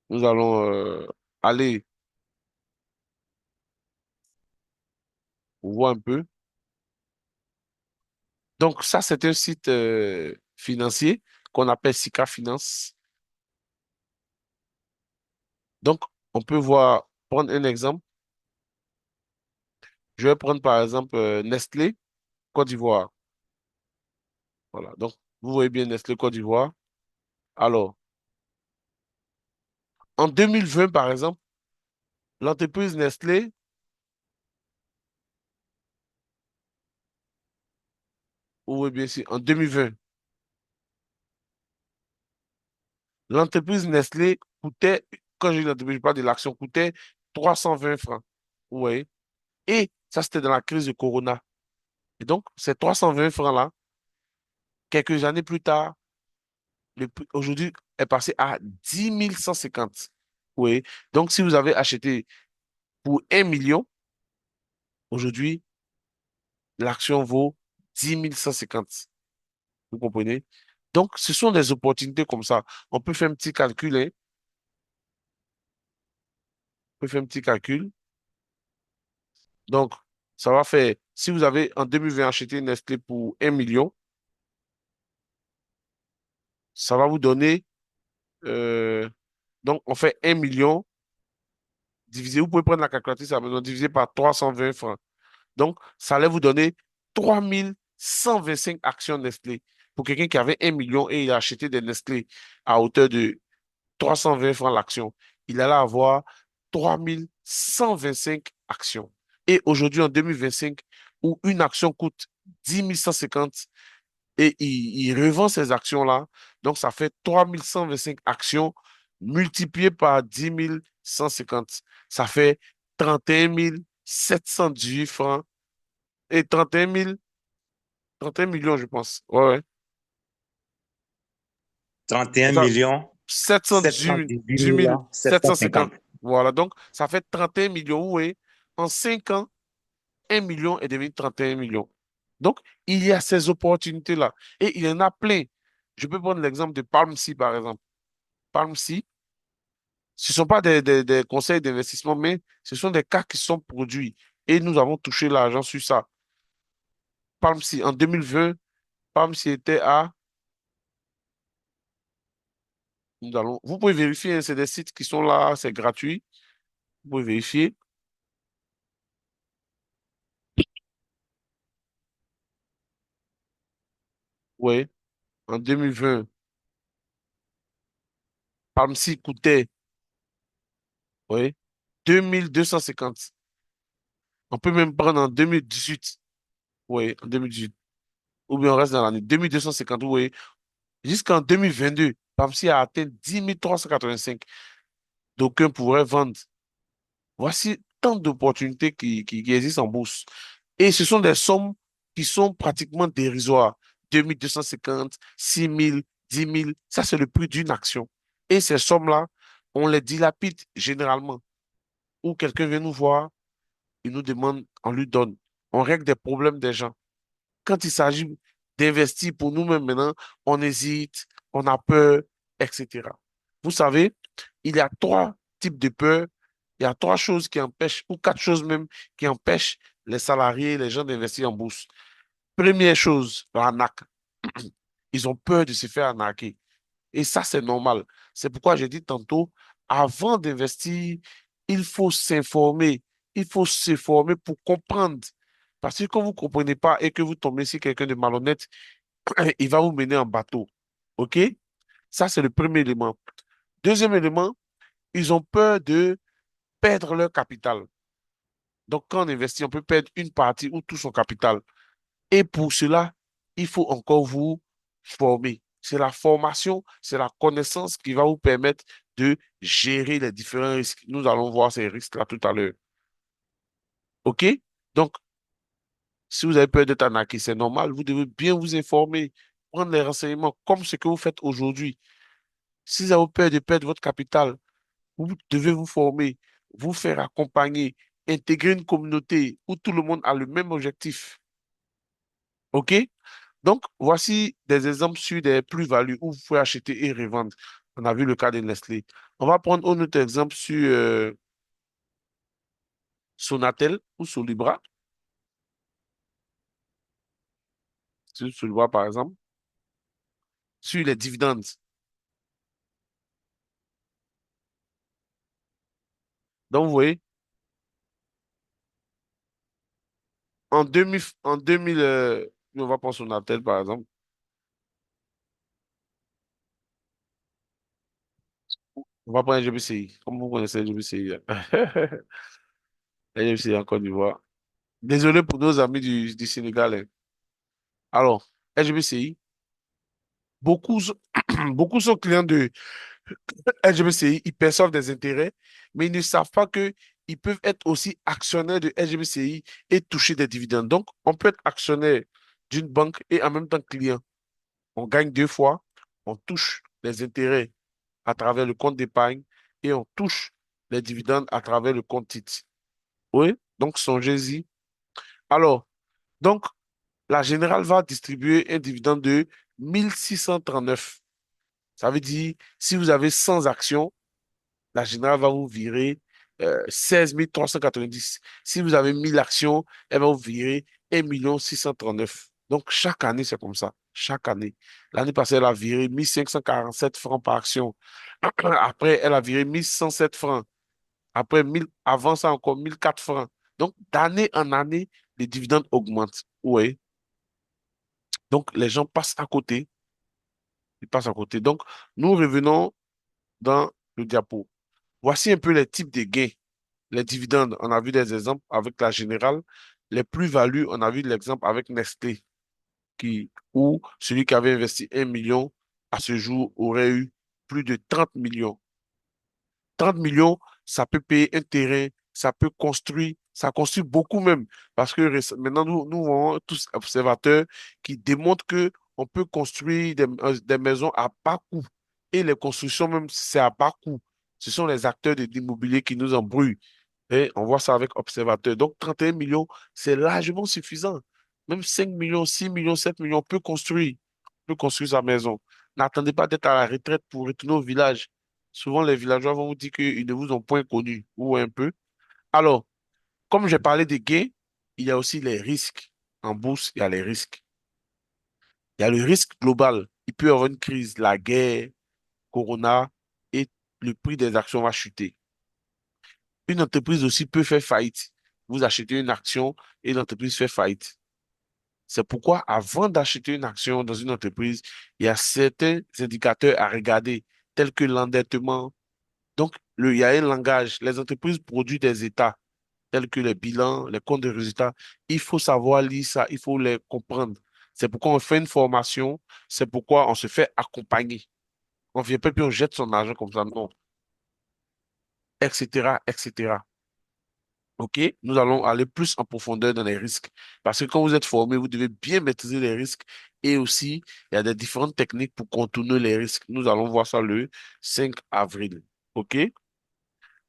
Nous allons aller voir un peu. Donc, ça, c'est un site financier qu'on appelle Sika Finance. Donc, on peut voir, prendre un exemple. Je vais prendre par exemple Nestlé, Côte d'Ivoire. Voilà. Donc, vous voyez bien Nestlé, Côte d'Ivoire. Alors, en 2020, par exemple, l'entreprise Nestlé, vous voyez bien ici, en 2020, l'entreprise Nestlé coûtait, quand je dis l'entreprise, je parle de l'action, coûtait 320 francs. Vous voyez? Et ça, c'était dans la crise de Corona. Et donc, ces 320 francs-là, quelques années plus tard, le prix aujourd'hui est passé à 10 150. Oui. Donc, si vous avez acheté pour 1 million, aujourd'hui, l'action vaut 10 150. Vous comprenez? Donc, ce sont des opportunités comme ça. On peut faire un petit calcul, hein. On peut faire un petit calcul. Donc, ça va faire, si vous avez en 2020 acheté Nestlé pour 1 million, ça va vous donner, euh, donc on fait 1 million divisé, vous pouvez prendre la calculatrice à la maison, divisé par 320 francs. Donc, ça allait vous donner 3 125 actions Nestlé. Pour quelqu'un qui avait 1 million et il a acheté des Nestlé à hauteur de 320 francs l'action, il allait avoir 3 125 actions. Et aujourd'hui, en 2025, où une action coûte 10 150 et il revend ces actions-là, donc ça fait 3 125 actions multipliées par 10 150. Ça fait 31 718 francs et 31 millions, je pense. Ouais, ouais. 31 Ça, millions 718 718 10 000 750. 750. Voilà, donc ça fait 31 millions. Oui, en 5 ans, 1 million est devenu 31 millions. Donc, il y a ces opportunités-là. Et il y en a plein. Je peux prendre l'exemple de Palm Sea, par exemple. Palm Sea, ce ne sont pas des conseils d'investissement, mais ce sont des cas qui sont produits. Et nous avons touché l'argent sur ça. Palm Sea, en 2020, Palm Sea était à... vous pouvez vérifier, hein, c'est des sites qui sont là, c'est gratuit. Vous pouvez vérifier. Oui, en 2020, Palm Sea coûtait, oui, 2250. On peut même prendre en 2018. Oui, en 2018. Ou bien on reste dans l'année 2250. Oui, jusqu'en 2022, Palm Sea a atteint 10 385. D'aucuns pourraient vendre. Voici tant d'opportunités qui existent en bourse. Et ce sont des sommes qui sont pratiquement dérisoires. 2250, 6000, 10 000, ça c'est le prix d'une action. Et ces sommes-là, on les dilapide généralement. Ou quelqu'un vient nous voir, il nous demande, on lui donne. On règle des problèmes des gens. Quand il s'agit d'investir pour nous-mêmes maintenant, on hésite, on a peur, etc. Vous savez, il y a trois types de peur. Il y a trois choses qui empêchent, ou quatre choses même, qui empêchent les salariés, les gens d'investir en bourse. Première chose, l'arnaque. Ils ont peur de se faire arnaquer. Et ça, c'est normal. C'est pourquoi j'ai dit tantôt, avant d'investir, il faut s'informer. Il faut se former pour comprendre. Parce que quand vous ne comprenez pas et que vous tombez sur quelqu'un de malhonnête, il va vous mener en bateau. OK? Ça, c'est le premier élément. Deuxième élément, ils ont peur de perdre leur capital. Donc, quand on investit, on peut perdre une partie ou tout son capital. Et pour cela, il faut encore vous former. C'est la formation, c'est la connaissance qui va vous permettre de gérer les différents risques. Nous allons voir ces risques-là tout à l'heure. OK? Donc, si vous avez peur d'être arnaqué, c'est normal. Vous devez bien vous informer, prendre les renseignements comme ce que vous faites aujourd'hui. Si vous avez peur de perdre votre capital, vous devez vous former, vous faire accompagner, intégrer une communauté où tout le monde a le même objectif. OK? Donc, voici des exemples sur des plus-values où vous pouvez acheter et revendre. On a vu le cas de Nestlé. On va prendre un autre exemple sur Sonatel ou Solibra. Sur Solibra, par exemple, sur les dividendes. Donc, vous voyez, on va prendre Sonatel, par exemple. On va prendre GBCI, comme vous connaissez GBCI. GBCI en Côte d'Ivoire. Désolé pour nos amis du Sénégal, hein. Alors, LGBCI, beaucoup, beaucoup sont clients de LGBCI, ils perçoivent des intérêts, mais ils ne savent pas qu'ils peuvent être aussi actionnaires de LGBCI et toucher des dividendes. Donc, on peut être actionnaire d'une banque et en même temps client. On gagne deux fois, on touche les intérêts à travers le compte d'épargne et on touche les dividendes à travers le compte titre. Oui, donc songez-y. Alors, donc, la Générale va distribuer un dividende de 1639. Ça veut dire, si vous avez 100 actions, la Générale va vous virer 16 390. Si vous avez 1000 actions, elle va vous virer 1 639. Donc, chaque année, c'est comme ça. Chaque année. L'année passée, elle a viré 1547 francs par action. Après, elle a viré 1107 francs. Après, 1000, avant ça, encore 1004 francs. Donc, d'année en année, les dividendes augmentent. Oui. Donc, les gens passent à côté. Ils passent à côté. Donc, nous revenons dans le diapo. Voici un peu les types de gains. Les dividendes, on a vu des exemples avec la Générale. Les plus-values, on a vu l'exemple avec Nestlé, où celui qui avait investi 1 million à ce jour aurait eu plus de 30 millions. 30 millions, ça peut payer un terrain, ça peut construire, ça construit beaucoup même. Parce que maintenant, nous avons tous observateurs qui démontrent que on peut construire des maisons à bas coût. Et les constructions même, c'est à bas coût. Ce sont les acteurs de l'immobilier qui nous embrouillent. Et on voit ça avec observateurs. Donc, 31 millions, c'est largement suffisant. Même 5 millions, 6 millions, 7 millions, on peut construire sa maison. N'attendez pas d'être à la retraite pour retourner au village. Souvent, les villageois vont vous dire qu'ils ne vous ont point connu, ou un peu. Alors, comme j'ai parlé des gains, il y a aussi les risques. En bourse, il y a les risques. Il y a le risque global. Il peut y avoir une crise, la guerre, Corona, et le prix des actions va chuter. Une entreprise aussi peut faire faillite. Vous achetez une action et l'entreprise fait faillite. C'est pourquoi, avant d'acheter une action dans une entreprise, il y a certains indicateurs à regarder, tels que l'endettement. Donc, il y a un langage. Les entreprises produisent des états, tels que les bilans, les comptes de résultats. Il faut savoir lire ça, il faut les comprendre. C'est pourquoi on fait une formation, c'est pourquoi on se fait accompagner. On ne vient pas puis on jette son argent comme ça, non, etc., etc. OK? Nous allons aller plus en profondeur dans les risques. Parce que quand vous êtes formé, vous devez bien maîtriser les risques. Et aussi, il y a des différentes techniques pour contourner les risques. Nous allons voir ça le 5 avril. OK?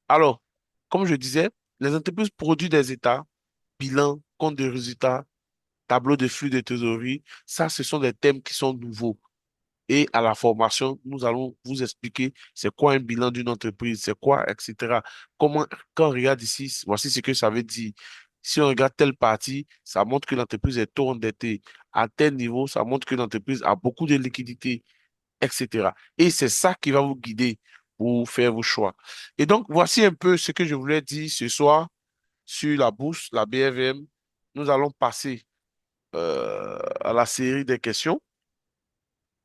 Alors, comme je disais, les entreprises produisent des états, bilan, compte de résultats, tableau de flux de trésorerie. Ça, ce sont des thèmes qui sont nouveaux. Et à la formation, nous allons vous expliquer c'est quoi un bilan d'une entreprise, c'est quoi, etc. Comment, quand on regarde ici, voici ce que ça veut dire. Si on regarde telle partie, ça montre que l'entreprise est tôt endettée. À tel niveau, ça montre que l'entreprise a beaucoup de liquidités, etc. Et c'est ça qui va vous guider pour faire vos choix. Et donc, voici un peu ce que je voulais dire ce soir sur la bourse, la BFM. Nous allons passer à la série des questions.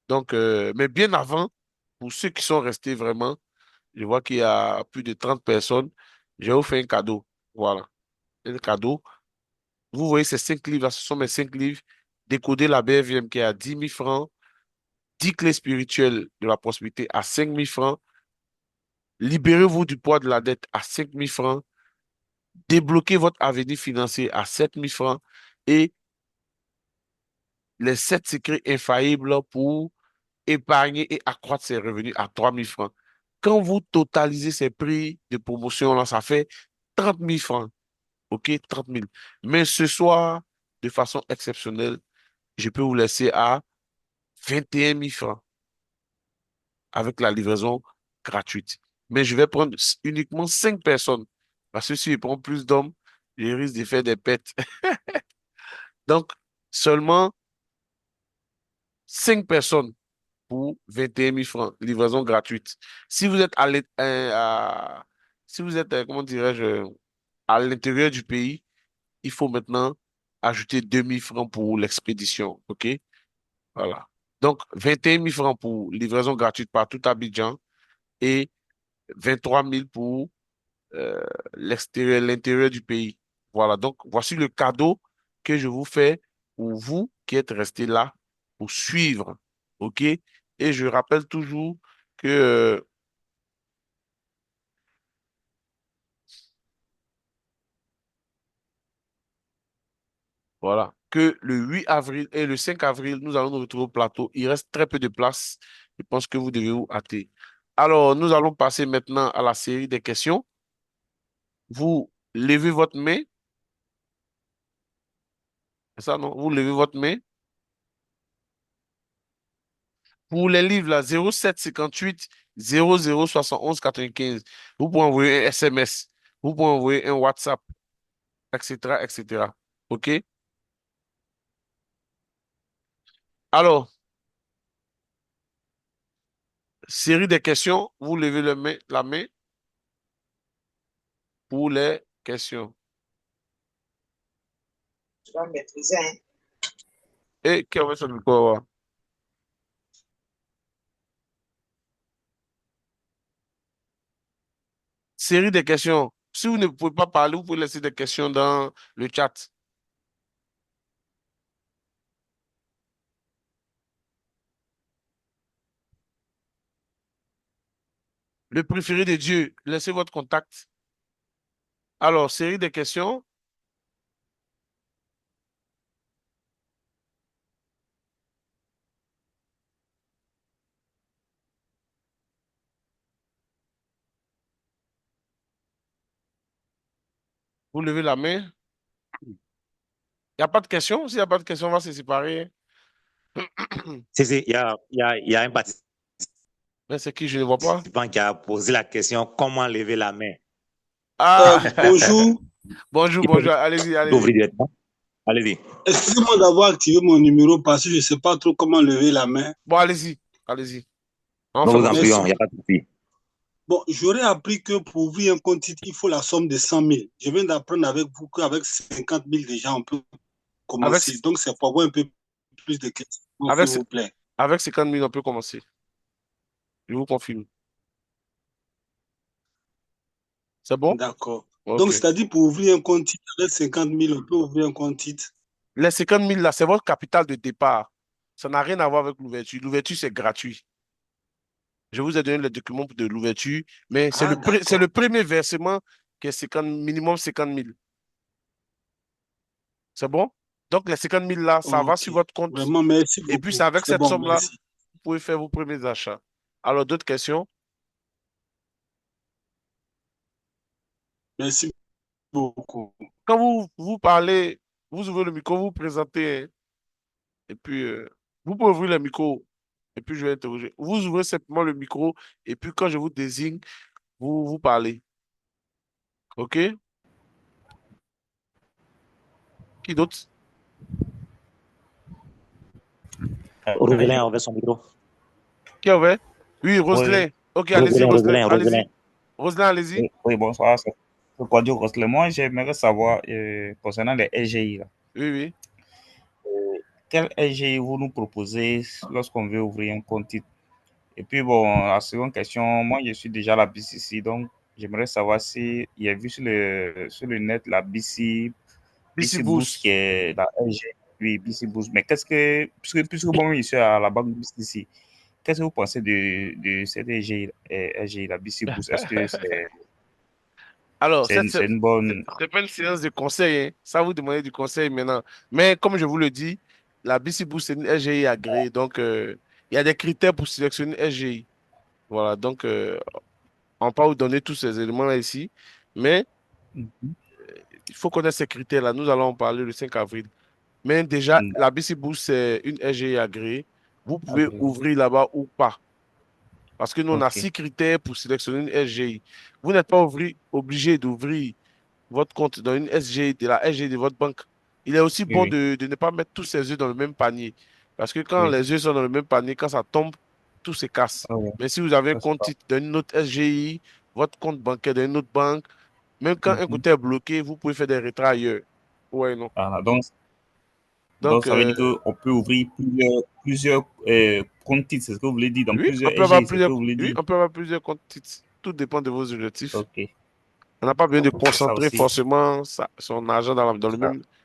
Donc, mais bien avant, pour ceux qui sont restés vraiment, je vois qu'il y a plus de 30 personnes, j'ai offert un cadeau. Voilà, un cadeau. Vous voyez ces 5 livres, ce sont mes 5 livres. Décoder la BFM qui est à 10 000 francs. 10 clés spirituelles de la prospérité à 5 000 francs. Libérez-vous du poids de la dette à 5 000 francs. Débloquez votre avenir financier à 7 000 francs. Et les 7 secrets infaillibles pour épargner et accroître ses revenus à 3 000 francs. Quand vous totalisez ces prix de promotion-là, ça fait 30 000 francs. OK, 30 000. Mais ce soir, de façon exceptionnelle, je peux vous laisser à 21 000 francs avec la livraison gratuite. Mais je vais prendre uniquement 5 personnes. Parce que si je prends plus d'hommes, je risque de faire des pets. Donc, seulement 5 personnes pour 21 000 francs, livraison gratuite. Si vous êtes si vous êtes, comment dirais-je, à l'intérieur du pays, il faut maintenant ajouter 2 000 francs pour l'expédition. OK? Voilà. Donc, 21 000 francs pour livraison gratuite par tout Abidjan et 23 000 pour l'intérieur du pays. Voilà. Donc, voici le cadeau que je vous fais pour vous qui êtes restés là pour suivre. OK? Et je rappelle toujours que, voilà, que le 8 avril et le 5 avril, nous allons nous retrouver au plateau. Il reste très peu de place. Je pense que vous devez vous hâter. Alors, nous allons passer maintenant à la série des questions. Vous levez votre main. C'est ça, non? Vous levez votre main. Pour les livres, là, 07 58 00 71 95. Vous pouvez envoyer un SMS. Vous pouvez envoyer un WhatsApp, etc., etc. OK? Alors, série des questions. Vous levez la main pour les questions. Tu vas maîtriser, hein. Et qui avait son micro? Série de questions. Si vous ne pouvez pas parler, vous pouvez laisser des questions dans le chat. Le préféré de Dieu, laissez votre contact. Alors, série de questions. Vous levez la main. Il n'y a pas de questions. S'il n'y a pas de questions, on va se séparer. Si, si, il y a un Mais c'est qui, je ne vois pas. participant qui a posé la question comment lever la main. Ah, Bonjour. bonjour, Il peut, bonjour. Allez-y, il peut ouvrir allez-y. directement. Allez-y. Excusez-moi d'avoir activé mon numéro parce que je ne sais pas trop comment lever la main. Bon, allez-y. Allez-y. On Nous fait vous en comme ça. Merci. prions, il n'y a pas de souci. Bon, j'aurais appris que pour ouvrir un compte titre, il faut la somme de 100 000. Je viens d'apprendre avec vous qu'avec 50 000 déjà, on peut Avec, commencer. Donc, c'est pour avoir un peu plus de questions, avec, s'il vous plaît. avec 50 000, on peut commencer. Je vous confirme. C'est bon? D'accord. Donc, OK. c'est-à-dire pour ouvrir un compte titre avec 50 000, on peut ouvrir un compte titre. Les 50 000 là, c'est votre capital de départ. Ça n'a rien à voir avec l'ouverture. L'ouverture, c'est gratuit. Je vous ai donné les documents de l'ouverture, mais Ah, c'est le d'accord. premier versement qui est 50, minimum 50 000. C'est bon? Donc, les 50 000 là, ça va OK. sur votre compte. Vraiment, merci Et puis, beaucoup. c'est avec C'est cette bon, somme-là, merci. vous pouvez faire vos premiers achats. Alors, d'autres questions? Merci beaucoup. Quand vous parlez, vous ouvrez le micro, vous vous présentez, hein, et puis, vous pouvez ouvrir le micro, et puis je vais interroger. Vous ouvrez simplement le micro, et puis quand je vous désigne, vous parlez. OK? Qui d'autre? Roselin a ouvert son micro. Qui avait? Oui, Oui, Roselyne. OK, allez-y, Roselin, Roselyne. Roselin, Roselin. Allez-y. Roselyne, allez-y. oui, oui, bonsoir. C'est quoi dire Roselyne? Moi, j'aimerais savoir concernant les LGI, là. Oui, oui. Quel LGI vous nous proposez lorsqu'on veut ouvrir un compte titre? Et puis, bon, la seconde question, moi, je suis déjà à la BCC, donc j'aimerais savoir si il y a vu sur le net la BC BC Boost qui Boost. est la LGI, oui, BC Boost. Mais qu'est-ce que, puisque moi, je suis à la banque BCC, qu'est-ce que vous pensez de cette SGI, la BC Boost? Est-ce que Alors, c'est une bonne... c'est pas une séance de conseil, hein. Ça, vous demandez du conseil maintenant. Mais comme je vous le dis, la BC Boost, c'est une SGI agréée. Donc, il y a des critères pour sélectionner une SGI. Voilà, donc, on ne peut pas vous donner tous ces éléments-là ici. Mais Mhm. il faut connaître ces critères-là. Nous allons en parler le 5 avril. Mais déjà, Mm, la BC Boost, c'est une SGI agréée. Vous pouvez agréé. ouvrir là-bas ou pas. Parce que nous, on a Ok, 6 critères pour sélectionner une SGI. Vous n'êtes pas obligé d'ouvrir votre compte dans une SGI, de la SGI de votre banque. Il est aussi oui, bon oui, de ne pas mettre tous ses œufs dans le même panier. Parce que quand oui. les œufs sont dans le même panier, quand ça tombe, tout se casse. Ah ouais, Mais si vous avez un ça c'est compte pas... titre dans une autre SGI, votre compte bancaire dans une autre banque, même quand un Mhm. côté est bloqué, vous pouvez faire des retraits ailleurs. Ouais, non. Ah, donc, Donc, ça veut dire qu'on peut ouvrir plusieurs comptes titres, c'est ce que vous voulez dire, dans oui, plusieurs SGI, c'est ce que vous voulez oui, dire. on peut avoir plusieurs comptes titres. Tout dépend de vos objectifs. Ok, On n'a pas besoin de c'est ça concentrer aussi. forcément son argent Ça.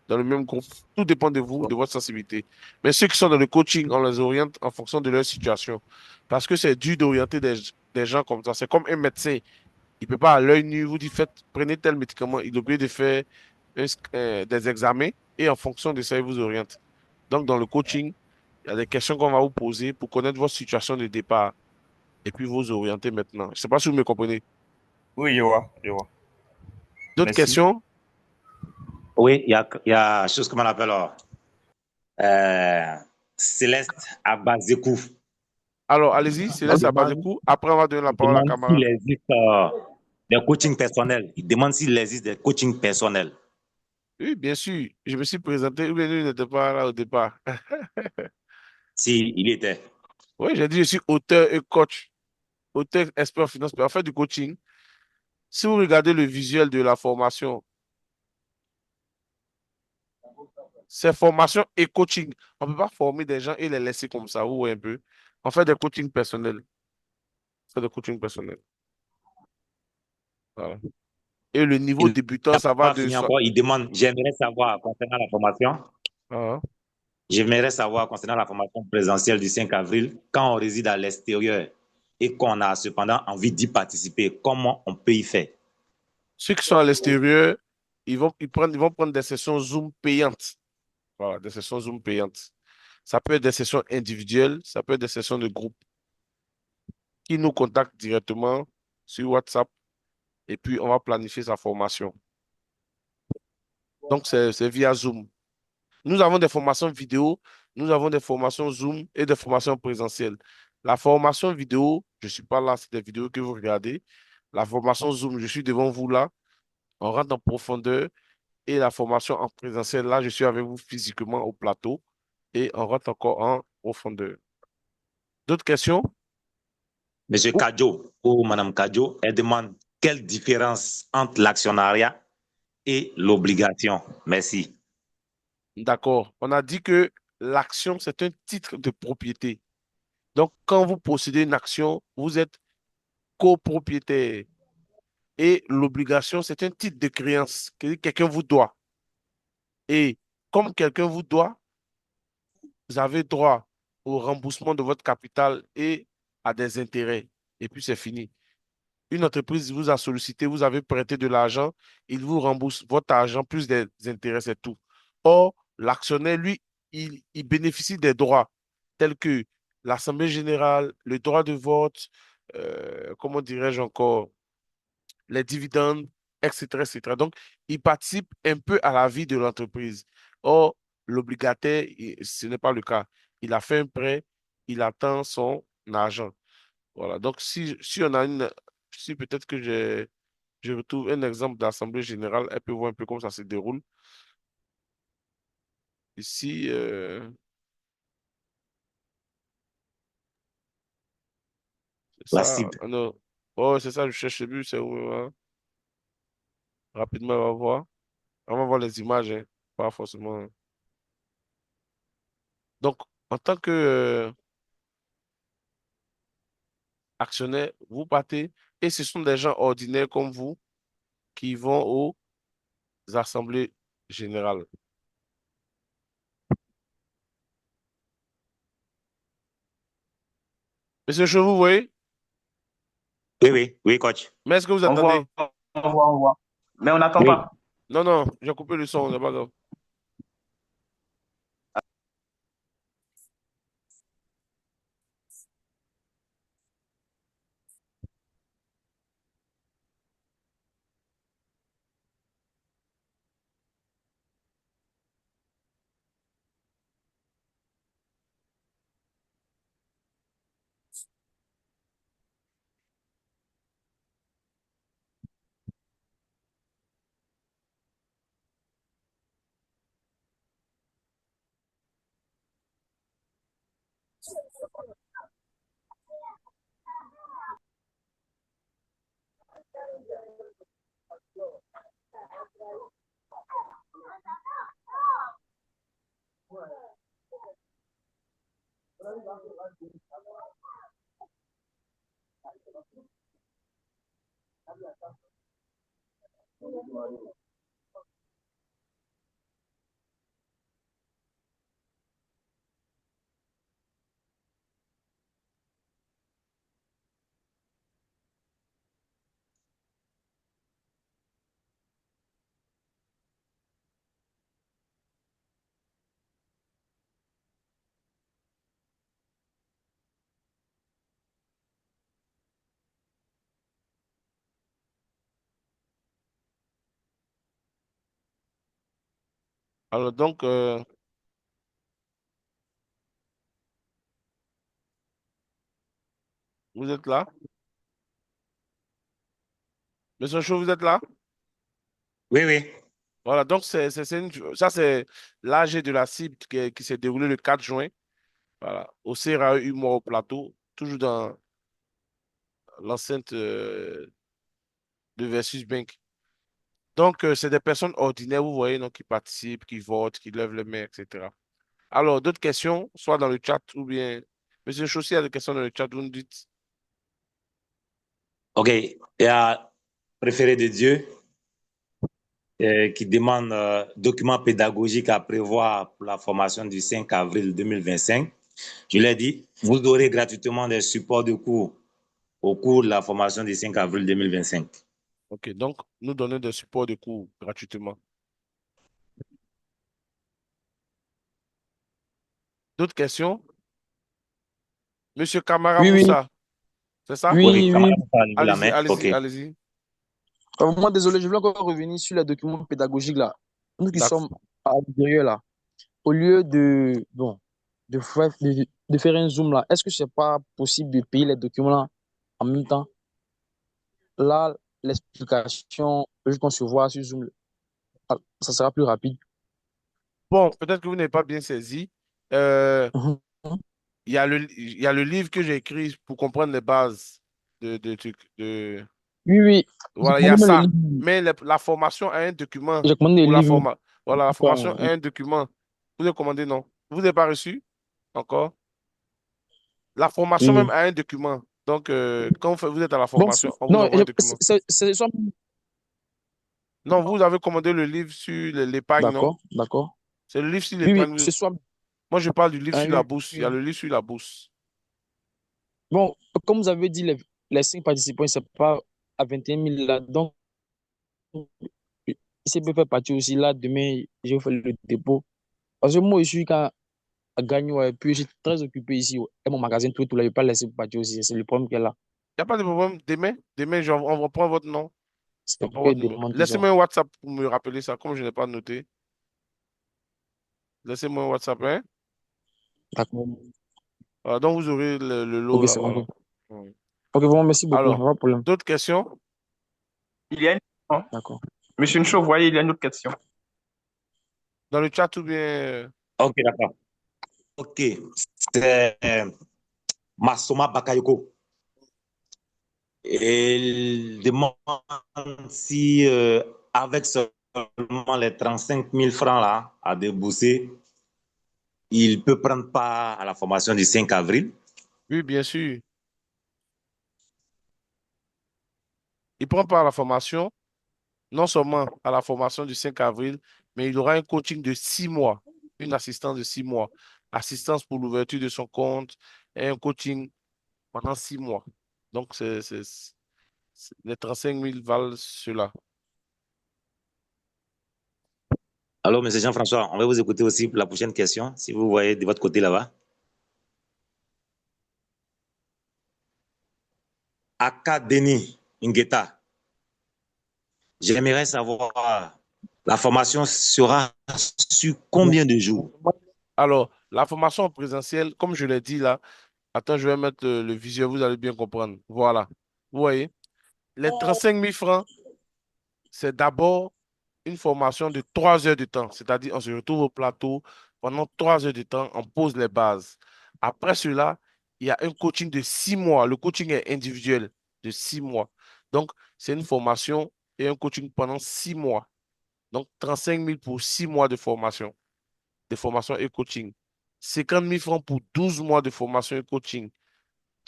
dans le même groupe. Tout dépend de vous, de votre sensibilité. Mais ceux qui sont dans le coaching, on les oriente en fonction de leur situation. Parce que c'est dur d'orienter des gens comme ça. C'est comme un médecin. Il ne peut pas à l'œil nu vous dire, faites, prenez tel médicament. Il est obligé de faire des examens et en fonction de ça, il vous oriente. Donc, dans le coaching, il y a des questions qu'on va vous poser pour connaître votre situation de départ et puis vous orienter maintenant. Je ne sais pas si vous me comprenez. Oui, je vois, je vois. D'autres Merci. questions? Oui, il y a chose qu'on appelle euh, Céleste Abazekou. Alors, allez-y, c'est là, Il ça base de demande, coup. Après, on va donner la il parole à demande s'il Camara. existe des coachings personnels. Il demande s'il existe des coachings personnels. Oui, bien sûr. Je me suis présenté. Oui, lui n'était pas là au départ. S'il il était. Oui, j'ai dit, je suis auteur et coach. Auteur, expert en finance, en fait du coaching. Si vous regardez le visuel de la formation, c'est formation et coaching. On ne peut pas former des gens et les laisser comme ça, ou un peu. On fait des coachings personnels. On fait des coachings personnels. Voilà. Et le niveau Il débutant, n'a ça va pas de fini ça. encore. Il demande, j'aimerais savoir concernant la formation. Ah, J'aimerais savoir concernant la formation présentielle du 5 avril, quand on réside à l'extérieur et qu'on a cependant envie d'y participer, comment on peut y faire? ceux qui sont à l'extérieur, ils vont prendre des sessions Zoom payantes. Voilà, des sessions Zoom payantes. Ça peut être des sessions individuelles, ça peut être des sessions de groupe qui nous contactent directement sur WhatsApp et puis on va planifier sa formation. Donc, c'est via Zoom. Nous avons des formations vidéo, nous avons des formations Zoom et des formations présentielles. La formation vidéo, je ne suis pas là, c'est des vidéos que vous regardez. La formation Zoom, je suis devant vous là, on rentre en profondeur. Et la formation en présentiel, là, je suis avec vous physiquement au plateau et on rentre encore en profondeur. D'autres questions? Monsieur Oh, Kadjo ou Madame Kadjo, elle demande quelle différence entre l'actionnariat et l'obligation. Merci. d'accord. On a dit que l'action, c'est un titre de propriété. Donc, quand vous possédez une action, vous êtes copropriétaire. Et l'obligation, c'est un titre de créance que quelqu'un vous doit. Et comme quelqu'un vous doit, vous avez droit au remboursement de votre capital et à des intérêts. Et puis, c'est fini. Une entreprise vous a sollicité, vous avez prêté de l'argent, il vous rembourse votre argent plus des intérêts, c'est tout. Or, l'actionnaire, lui, il bénéficie des droits tels que l'Assemblée générale, le droit de vote, comment dirais-je encore, les dividendes, etc., etc. Donc, il participe un peu à la vie de l'entreprise. Or, l'obligataire, ce n'est pas le cas. Il a fait un prêt, il attend son argent. Voilà. Donc, si on a si peut-être que je retrouve un exemple d'assemblée générale, elle peut voir un peu comment ça se déroule. Ici, c'est La ça. cible. Non. Oh, c'est ça, je cherche le but, c'est où, hein. Rapidement, on va voir. On va voir les images, hein. Pas forcément. Donc, en tant que actionnaire, vous partez et ce sont des gens ordinaires comme vous qui vont aux assemblées générales. Monsieur Chou, vous voyez? Oui, oui, oui, coach. Mais est-ce que vous On attendez? voit, on voit, on voit. Mais on n'attend Oui. pas. Non, non, j'ai coupé le son, c'est pas grave. Alors, donc, vous êtes là? Monsieur Chou, vous êtes là? Oui, oui. Voilà, donc ça, c'est l'AG de la cible qui s'est déroulé le 4 juin. Voilà, au CRAE Humour au Plateau, toujours dans l'enceinte de Versus Bank. Donc, c'est des personnes ordinaires, vous voyez, donc, qui participent, qui votent, qui lèvent les mains, etc. Alors, d'autres questions, soit dans le chat ou bien. Monsieur Chaussy a des questions dans le chat, vous nous dites. OK. Il y a préféré de Dieu qui demande documents pédagogiques à prévoir pour la formation du 5 avril 2025. Je l'ai dit, vous aurez gratuitement des supports de cours au cours de la formation du 5 avril 2025. OK, donc, nous donner des supports de cours gratuitement. D'autres questions? Monsieur Kamara Oui, oui, Moussa, c'est ça? Oui, oui, oui. camarade, vous avez levé la Allez-y, main. OK. allez-y, allez-y. Moi, désolé, je voulais encore revenir sur les documents pédagogiques là. Nous qui D'accord. sommes à l'intérieur là, au lieu bon, de faire un zoom là, est-ce que c'est pas possible de payer les documents là en même temps? Là, l'explication, je pense se voir sur Zoom, ça sera plus rapide. Bon, peut-être que vous n'avez pas bien saisi. Euh, Mhm. il y a le livre que j'ai écrit pour comprendre les bases de. Oui, oui, j'ai Voilà, il y a commandé même le ça. livre. Mais la formation a un document J'ai commandé pour le la livre. formation. Voilà, la formation a Bon, un document. Vous avez commandé, non? Vous n'avez pas reçu encore? La formation oui, même oui. a un document. Donc, quand vous êtes à la Bon, formation, on vous non, envoie un document. Non, vous avez commandé le livre sur l'épargne, non? d'accord, d'accord. C'est le livre sur Oui, oui, l'épargne. ce soit, Moi, je parle du livre sur la oui, bourse. Il y a oui. le livre sur la bourse. Bon, comme vous avez dit, les 5 participants, c'est pas à 21 000 là. Donc, si peut faire partie aussi là, demain, je vais faire le dépôt. Parce que moi, je suis quand à gagner, ouais, puis je suis très occupé ici. Ouais. Et mon magasin, tout là, je ne vais pas laisser partir aussi. C'est le problème qu'il y a là. Il n'y a pas de problème. Demain, on va prendre votre nom. C'est On prend pourquoi votre il numéro. demande tout ça. Laissez-moi un WhatsApp pour me rappeler ça, comme je n'ai pas noté. Laissez-moi un WhatsApp, hein? D'accord. Voilà, donc, vous aurez le lot Ok, là, c'est voilà. compris. Mm. Ok, vraiment, merci beaucoup. Alors, Pas de problème. d'autres questions? Il y a une question. D'accord. Monsieur Ncho, voyez, il y a une autre question. Dans le chat ou bien. OK, d'accord. OK. C'est Masoma Bakayoko. Il demande si, avec seulement les 35 000 francs là à débourser, il peut prendre part à la formation du 5 avril. Oui, bien sûr. Il prend part à la formation, non seulement à la formation du 5 avril, mais il aura un coaching de 6 mois, une assistance de 6 mois, assistance pour l'ouverture de son compte et un coaching. pendant 6 mois. Donc, les 35 000 valent cela. Alors, M. Jean-François, on va vous écouter aussi pour la prochaine question, si vous voyez de votre côté là-bas. Aka Denis Ngeta, j'aimerais savoir, la formation sera sur combien de jours? Alors, la formation en présentiel, comme je l'ai dit là, attends, je vais mettre le visuel, vous allez bien comprendre. Voilà. Vous voyez, les 35 000 francs, c'est d'abord une formation de 3 heures de temps. C'est-à-dire, on se retrouve au plateau pendant 3 heures de temps, on pose les bases. Après cela, il y a un coaching de 6 mois. Le coaching est individuel de 6 mois. Donc, c'est une formation et un coaching pendant 6 mois. Donc, 35 000 pour 6 mois de formation et coaching. 50 000 francs pour 12 mois de formation et coaching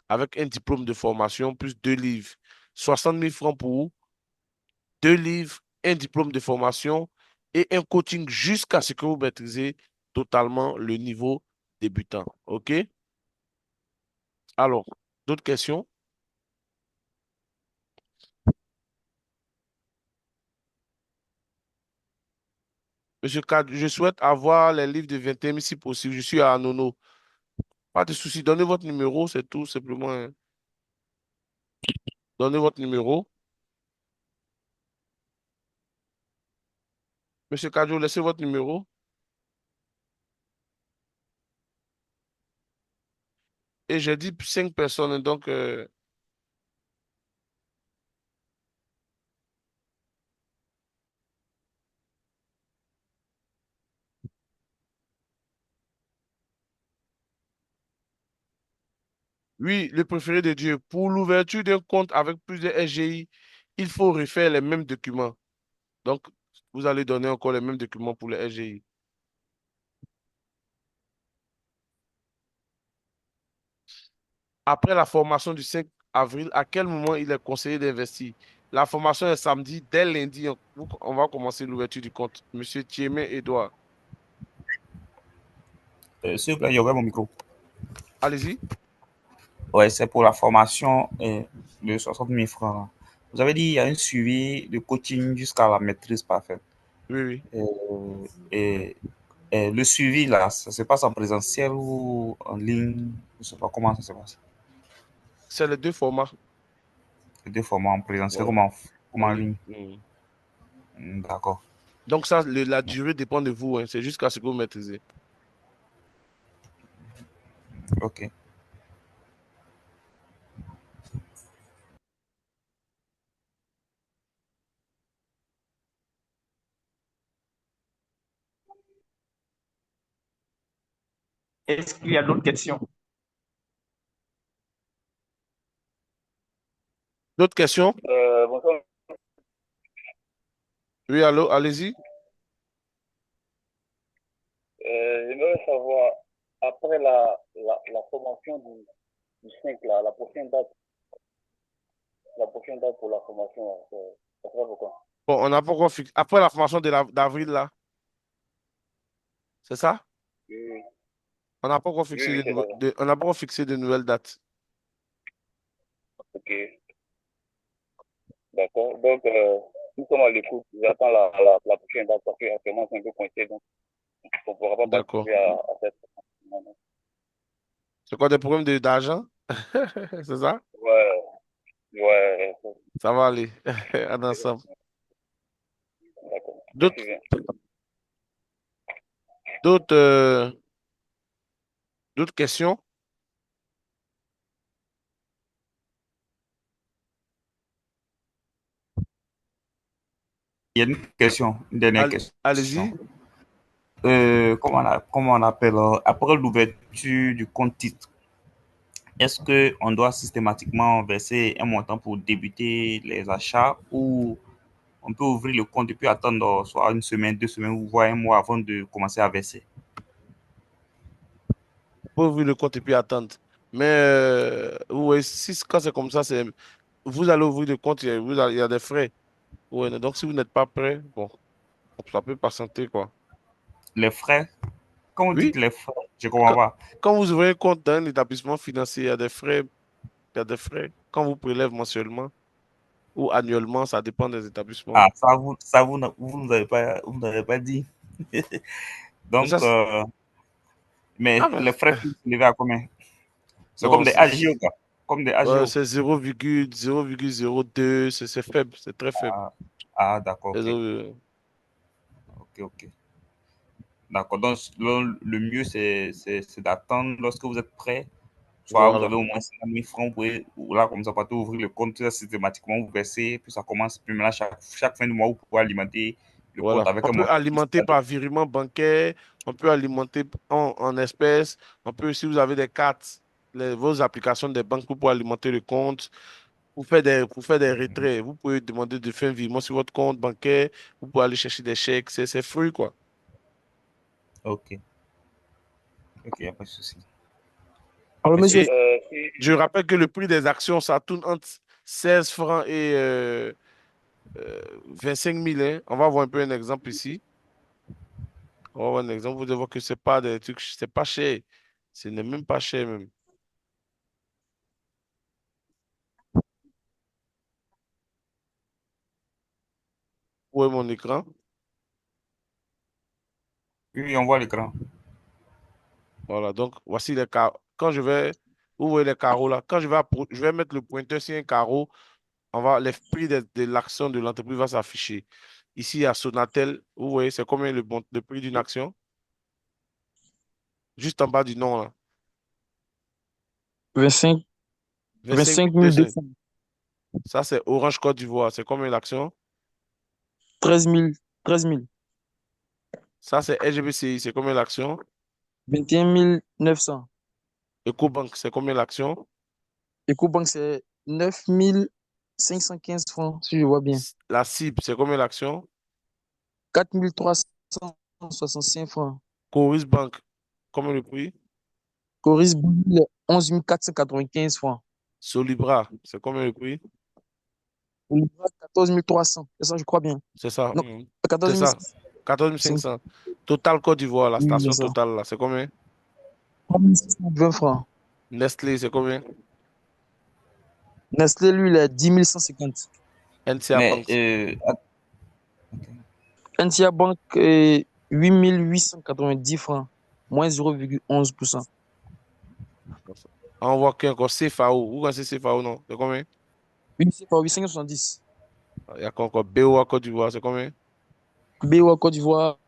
avec un diplôme de formation plus 2 livres. 60 000 francs pour 2 livres, un diplôme de formation et un coaching jusqu'à ce que vous maîtrisez totalement le niveau débutant. OK? Alors, d'autres questions? Monsieur Kad, je souhaite avoir les livres de 21 000 si possible. Je suis à Anono. Pas de souci. Donnez votre numéro, c'est tout simplement, hein. Donnez votre numéro. Monsieur Kadjo, laissez votre numéro. Et j'ai dit 5 personnes, donc oui, le préféré de Dieu. Pour l'ouverture d'un compte avec plusieurs SGI, il faut refaire les mêmes documents. Donc, vous allez donner encore les mêmes documents pour les SGI. Après la formation du 5 avril, à quel moment il est conseillé d'investir? La formation est samedi. Dès lundi, on va commencer l'ouverture du compte. Monsieur Thiemé Edouard, S'il vous plaît, il y aurait mon micro. allez-y. Ouais, c'est pour la formation de 60 000 francs, là. Vous avez dit il y a un suivi de coaching jusqu'à la maîtrise parfaite. Oui, oui. Et, et le suivi, là, ça se passe en présentiel ou en ligne? Je ne sais pas comment ça se passe. C'est les deux formats. Les deux formats, en présentiel Ouais, comme en en ligne. ligne. D'accord. Donc ça, la durée dépend de vous, hein. C'est jusqu'à ce que vous maîtrisez. OK. Est-ce qu'il y a d'autres questions? D'autres questions? Bonsoir. Oui, allô, allez-y. J'aimerais savoir, après la formation du 5, là, la prochaine date pour la formation, là, ça sera pourquoi? Bon, on n'a pas encore fixé. Après la formation d'avril, là, c'est ça? Oui, On n'a pas encore oui, fixé oui, c'est ça. on n'a pas encore fixé de nouvelles dates. Ok, d'accord. Donc, nous sommes à l'écoute. J'attends la prochaine date parce qu'actuellement, c'est un peu coincé, donc on ne pourra pas D'accord. participer à cette. C'est quoi des problèmes d'argent? C'est ça? Ouais, ouais, Ça va aller. On est ensemble. d'accord. D'autres, Merci bien. d'autres, d'autres questions? Il y a une dernière question. Allez-y. Comment on appelle, après l'ouverture du compte titre, est-ce qu'on doit systématiquement verser un montant pour débuter les achats ou on peut ouvrir le compte et puis attendre soit une semaine, 2 semaines ou voire un mois avant de commencer à verser? Vous pouvez ouvrir le compte et puis attendre. Mais ouais, quand c'est comme ça, vous allez ouvrir le compte, il y a des frais. Ouais, donc si vous n'êtes pas prêt, bon, ça peut patienter, quoi. Les frais, quand vous dites Oui, les frais, je ne comprends quand, pas. quand vous ouvrez un compte dans un établissement financier, il y a des frais Il y a des frais. Quand vous prélèvez mensuellement ou annuellement, ça dépend des établissements. Ah, vous nous avez pas dit. Mais ça, Donc, mais ah, mais- les frais peuvent s'élever à combien? C'est non, comme des AGO, quoi. Comme des AGO. c'est 0,02, c'est faible, c'est très faible. Ah, d'accord, Les ok. autres, Ok. D'accord. Donc, le mieux, c'est d'attendre lorsque vous êtes prêt. Soit vous voilà. avez au moins 50 000 francs, vous pouvez, ou là, comme ça, partez ouvrir le compte systématiquement, vous versez, puis ça commence. Puis là, chaque fin de mois, vous pouvez alimenter le compte Voilà. avec On un peut montant fixe. alimenter par virement bancaire, on peut alimenter en espèces, on peut, si vous avez des cartes, vos applications des banques, vous pouvez alimenter le compte. Pour faire des retraits, vous pouvez demander de faire un virement sur votre compte bancaire, vous pouvez aller chercher des chèques, c'est free, quoi. Ok, il n'y a pas de souci. Alors, monsieur, Et je rappelle que le prix des actions, ça tourne entre 16 francs et 25 000. Hein. On va voir un peu un exemple ici. On va voir un exemple, vous allez voir que c'est pas des trucs, c'est pas cher. Ce n'est même pas cher, même. Où est mon écran? Oui, on voit l'écran. Voilà, donc voici les carreaux. Quand je vais, vous voyez les carreaux là, quand je vais mettre le pointeur sur un carreau, les prix de l'action de l'entreprise va s'afficher. Ici, à Sonatel, vous voyez, c'est combien le prix d'une action? Juste en bas du nom, là. 25, 25 25 200. 200, Ça, c'est Orange Côte d'Ivoire. C'est combien l'action? 13 000, 13 000, Ça, c'est SGBCI. C'est combien l'action? 21 900. EcoBank, c'est combien l'action? EcoBank, c'est 9 515 francs, si je vois bien. La cible, c'est combien l'action? 4 365 francs. Coris Bank, combien le prix? Coris Bouygues, 11 495 francs. Solibra, c'est combien le prix? Olivra, 14 300. C'est ça, je crois bien. C'est ça. Non, C'est 14 ça. 500. 14 500. Total Côte d'Ivoire, la Oui, c'est station ça. totale, là, c'est combien? 3 620 francs. Nestlé, c'est combien? Nestlé, lui, il est 10 150. NCA Mais, Bank, NTA Bank, 8 890 francs. Moins 0,11%. on voit qu'il y a encore CFAO. Vous connaissez CFAO, non? C'est combien? Oui, c'est pas 870. Il y a encore BOA Côte d'Ivoire, c'est combien? BO Côte d'Ivoire,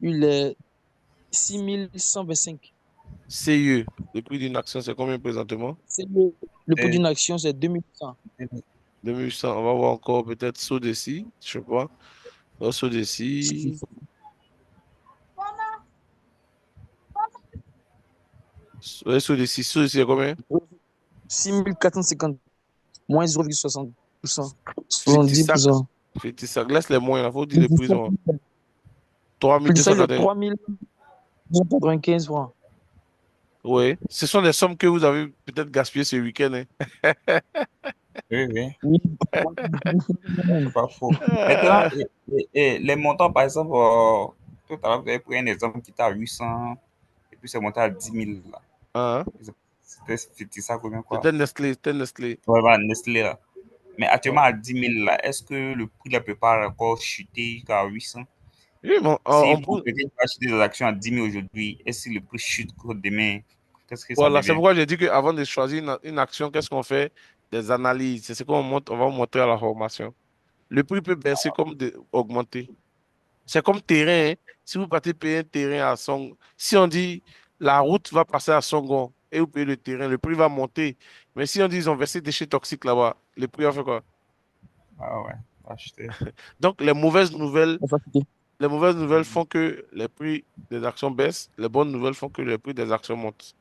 il est 6 125. CIE, le prix d'une action, c'est combien présentement? C'est le prix euh, d'une action, c'est 2100. 2100. On va voir encore peut-être Sodeci, je sais pas. Sodeci. Sodeci, c'est combien? 6 450. Moins 0,60%. Fétissac. 70%. Fétissac, laisse les moins, il faut dire les prix. Fétissac, 3280. 3 295 francs. Oui. Ce sont des sommes que vous avez peut-être gaspillées ce week-end. Hein. oui, Oui. c'est pas faux. Maintenant, Euh, les montants, par exemple, tout à l'heure, vous avez pris un exemple qui était à 800, et puis c'est monté à 10 000. Là. hein? C'était ça combien quoi? C'était Nestlé, c'était Nestlé. Ouais, voilà, Nestlé là. Mais actuellement, Bon. à 10 000, là, est-ce que le prix ne peut pas encore chuter jusqu'à 800? Oui, bon, Si bon, quelqu'un va acheter des actions à 10 000 aujourd'hui, et si le prix chute demain, qu'est-ce que ça voilà, c'est devient? pourquoi j'ai dit qu'avant de choisir une action, qu'est-ce qu'on fait? Des analyses. C'est ce on va vous montrer à la formation. Le prix peut baisser comme augmenter. C'est comme terrain. Hein. Si vous partez payer un terrain à Song, si on dit la route va passer à Songon et vous payez le terrain, le prix va monter. Mais si on dit ils ont versé des déchets toxiques là-bas, le prix va faire quoi? Ah ouais, acheter. Donc les mauvaises nouvelles font que les prix des actions baissent. Les bonnes nouvelles font que les prix des actions montent.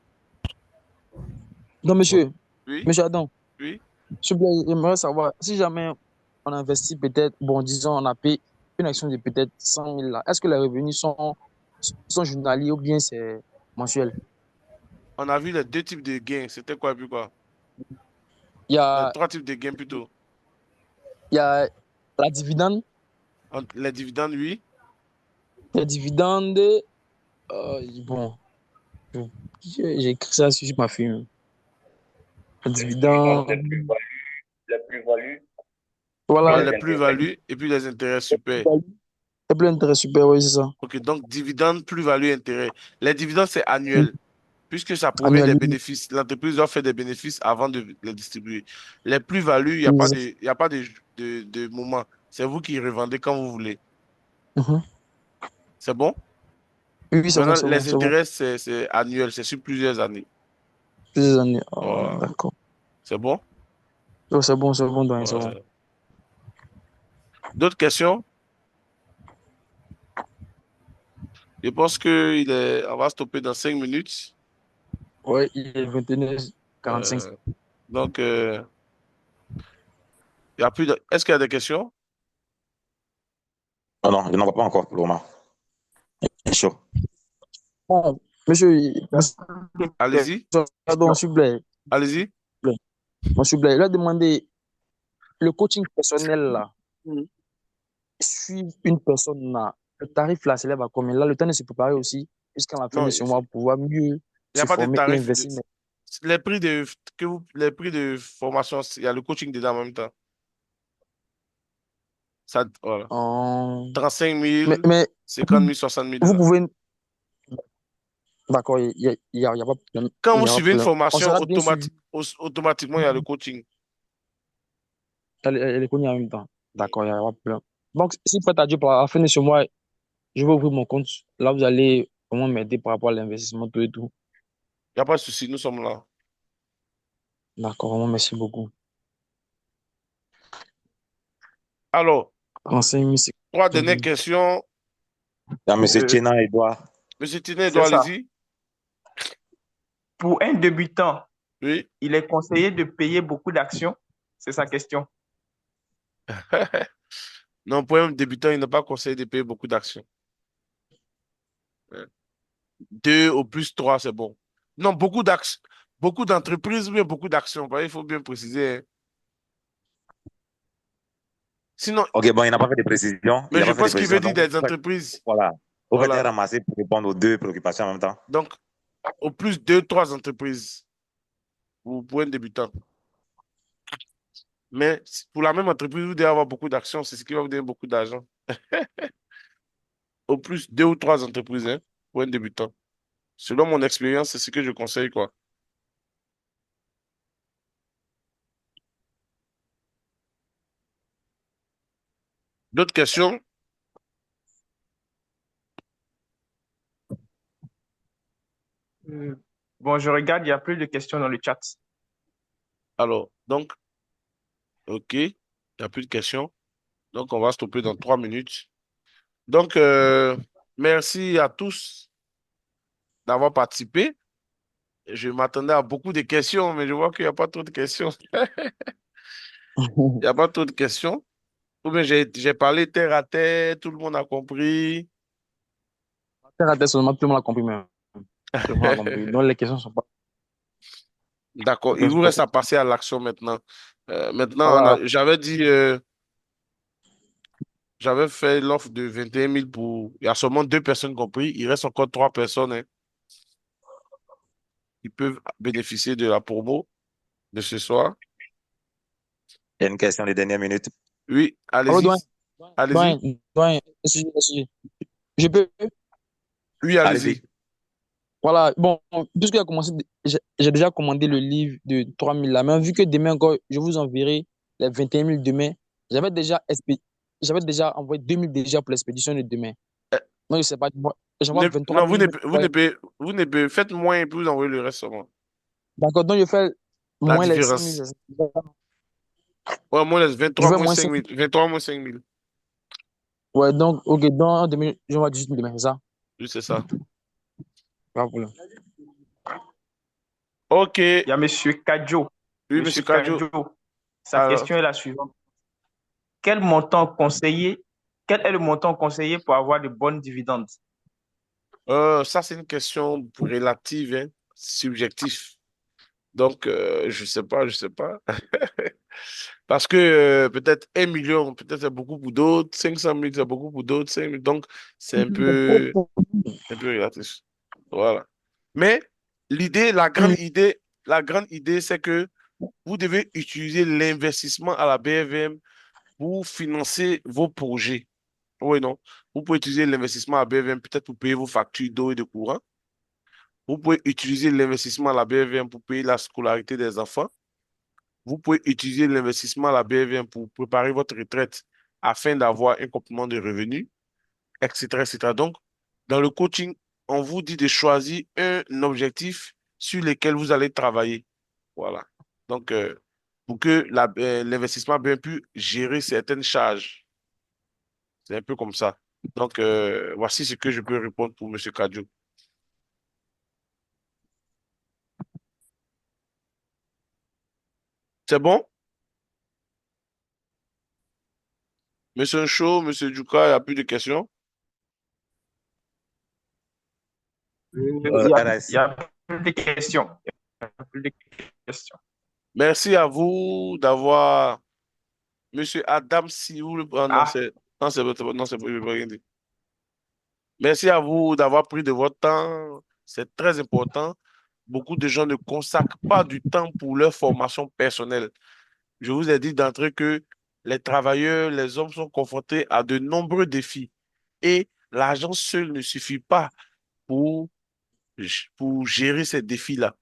Donc, Bon. monsieur, Oui, monsieur Adam, oui. j'aimerais savoir, si jamais on investit peut-être, bon, disons, on a payé une action de peut-être 100 000 là, est-ce que les revenus sont journaliers ou bien c'est mensuel? On a vu les deux types de gains. C'était quoi, puis quoi? Il y Les a, trois types de gains plutôt. il y a la dividende, Les dividendes, oui. les dividendes, bon, j'ai écrit ça sur ma fille. les ce qui compte, dividendes, les plus-values ou bien voilà, Ouais, les les intérêts. plus-values et puis les intérêts les super. plus-values, les plus intérêts super, oui, c'est ça. Ok, donc dividendes, plus-value, intérêt. Les dividendes, c'est annuel, puisque ça provient des Annuellement, bénéfices. L'entreprise doit faire des bénéfices avant de les distribuer. Les plus-values, il n'y a oui, pas c'est ça. de, il y a pas de moment. C'est vous qui revendez quand vous voulez. Mhm. C'est bon? Oui, oui, c'est bon, Maintenant, c'est bon, les c'est bon. intérêts, c'est annuel, c'est sur plusieurs années. Plusieurs années. Ah, Voilà. d'accord. C'est bon? Oh, c'est bon, doyen, c'est bon. Ouais. D'autres questions? Je pense on va stopper dans 5 minutes. Ouais, il est 21h45. Euh, donc, il y a plus de... Est-ce qu'il y a des questions? Non, non, je n'en vois pas encore pour le moment. C'est chaud. Bon, monsieur, monsieur, Allez-y, pardon, s'il vous plaît, allez-y. s'il vous plaît, il a demandé le coaching personnel là, suivre une personne là, le tarif là s'élève à combien? Là, le temps de se préparer aussi, jusqu'à la fin Non, de il ce mois, pour pouvoir mieux n'y a se pas de former et tarif. investir. Les prix de formation, il y a le coaching dedans en même temps. Ça, voilà. En- 35 000, mais 50 000, 60 000 vous dollars. pouvez, d'accord, il y a pas de problème. Quand Il vous y aura pas de suivez une problème. On formation, sera bien suivi. automatiquement, il y a le coaching. Elle est connue en même temps. D'accord, il y aura pas de problème. Donc, si prête à Dieu, pour la fin de ce mois, je vais ouvrir mon compte. Là, vous allez vraiment m'aider par rapport à l'investissement, tout et tout. Il n'y a pas de souci, nous sommes là. D'accord, vraiment, merci beaucoup. Alors, 35 000, c'est trois tout dernières bien. questions. Là, monsieur Euh, Tchénan Edouard. Monsieur Tinet, c'est ça. allez-y. Pour un débutant, Oui. il est conseillé de payer beaucoup d'actions. C'est sa question. Non, pour un débutant, il n'est pas conseillé de payer beaucoup d'actions. Deux au plus trois, c'est bon. Non, beaucoup d'actions. Beaucoup d'entreprises ou bien beaucoup d'actions. Il faut bien préciser, hein. Sinon, Ok, bon, il n'a pas fait de précision. Il mais n'a je pas fait de pense qu'il veut précision. dire Donc, des entreprises. voilà. Vous faites Voilà. ramasser pour répondre aux deux préoccupations en même temps. Donc, au plus deux, trois entreprises pour un débutant. Mais pour la même entreprise, vous devez avoir beaucoup d'actions. C'est ce qui va vous donner beaucoup d'argent. Au plus deux ou trois entreprises, hein, pour un débutant. Selon mon expérience, c'est ce que je conseille, quoi. D'autres questions? Euh, Bon, je regarde, il n'y a plus de questions dans le chat. Alors, donc, OK. Il n'y a plus de questions. Donc, on va stopper dans 3 minutes. Donc, merci à tous d'avoir participé. Je m'attendais à beaucoup de questions, mais je vois qu'il n'y a pas trop de questions. Il n'y a pas trop de questions. Ou bien j'ai parlé terre à terre, tout le monde a compris. Terre à terre seulement, tout le monde a compris, mais tout le monde a compris. Donc, les questions sont pas. D'accord. Les Il questions vous sont reste pas- à passer à l'action maintenant. Maintenant, Voilà. j'avais dit, j'avais fait l'offre de 21 000 pour... Il y a seulement deux personnes compris. Il reste encore trois personnes, hein, qui peuvent bénéficier de la promo de ce soir. Il y a une question des dernières minutes. Oui, Alors, allez-y. Allez-y. excusez. Je peux. Oui, allez-y. Allez-y. Voilà. Bon, puisqu'il a commencé, j'ai déjà commandé le livre de 3 000 là. Mais vu que demain encore, je vous enverrai les 21 000 demain, j'avais déjà, j'avais déjà envoyé 2 000 déjà pour l'expédition de demain. Euh, Donc, je sais pas. J'envoie 23 non, 000. vous ne pouvez, faites moins et puis vous envoyez le reste seulement. D'accord. Donc, je fais La moins les 5 000. différence. Ouais, moins les Je 23 fais moins moins 5 5 000. 23 moins 5 000. Ouais, donc, ok. Donc, demain, j'envoie 18 000 demain, c'est ça? Oui, c'est ça. Pas de problème. OK. Il y a Monsieur Kadjo. Oui, monsieur Monsieur Kadjo. Kadjo, sa Alors, question est la suivante. Quel montant conseillé, quel est le montant conseillé pour avoir de bonnes dividendes? ça, c'est une question relative, hein, subjective. Donc, je sais pas, je sais pas. Parce que peut-être 1 million, peut-être c'est beaucoup pour d'autres, 500 000, c'est beaucoup pour d'autres, 5 000. Donc, c'est un peu relatif. Voilà. Mais l'idée, la grande idée, c'est que Vous devez utiliser l'investissement à la BFM pour financer vos projets. Oui, non. Vous pouvez utiliser l'investissement à la BFM peut-être pour payer vos factures d'eau et de courant. Vous pouvez utiliser l'investissement à la BFM pour payer la scolarité des enfants. Vous pouvez utiliser l'investissement à la BFM pour préparer votre retraite afin d'avoir un complément de revenus, etc., etc. Donc, dans le coaching, on vous dit de choisir un objectif sur lequel vous allez travailler. Voilà. Donc, pour que l'investissement bien pu gérer certaines charges. C'est un peu comme ça. Donc, voici ce que je peux répondre pour M. Kadio. C'est bon? Monsieur Cho, Monsieur Djuka, il n'y a plus de questions? Il y a, il y RSI. a plus de questions. Il y a plus de questions. Merci à vous d'avoir... Monsieur Adam, si vous le... Ah, non, Ah, c'est... Non, non, je peux rien dire. Merci à vous d'avoir pris de votre temps. C'est très important. Beaucoup de gens ne consacrent pas du temps pour leur formation personnelle. Je vous ai dit d'entrée que les travailleurs, les hommes sont confrontés à de nombreux défis et l'argent seul ne suffit pas pour, pour gérer ces défis-là.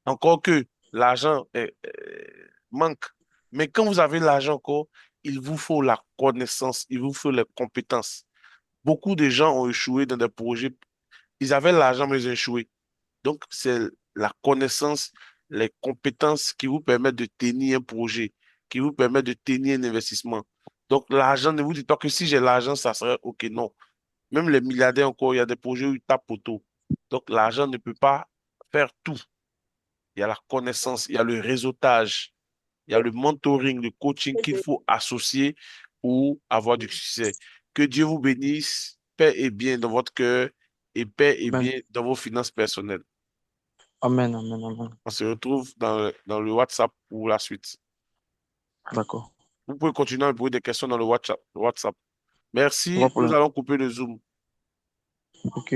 Encore que l'argent manque. Mais quand vous avez l'argent encore, il vous faut la connaissance, il vous faut les compétences. Beaucoup de gens ont échoué dans des projets. Ils avaient l'argent, mais ils ont échoué. Donc, c'est la connaissance, les compétences qui vous permettent de tenir un projet, qui vous permettent de tenir un investissement. Donc, l'argent, ne vous dites pas que si j'ai l'argent, ça serait OK. Non. Même les milliardaires encore, il y a des projets où ils tapent auto. Donc, l'argent ne peut pas faire tout. Il y a la connaissance, il y a le réseautage, il y a le mentoring, le coaching qu'il faut associer pour avoir du succès. Que Dieu vous bénisse, paix et bien dans votre cœur et paix et Amen. bien dans vos finances personnelles. Amen, amen, amen. On se retrouve dans le WhatsApp pour la suite. D'accord. Vous pouvez continuer à me poser des questions dans le WhatsApp. On va Merci, pour nous le... allons couper le Zoom. OK.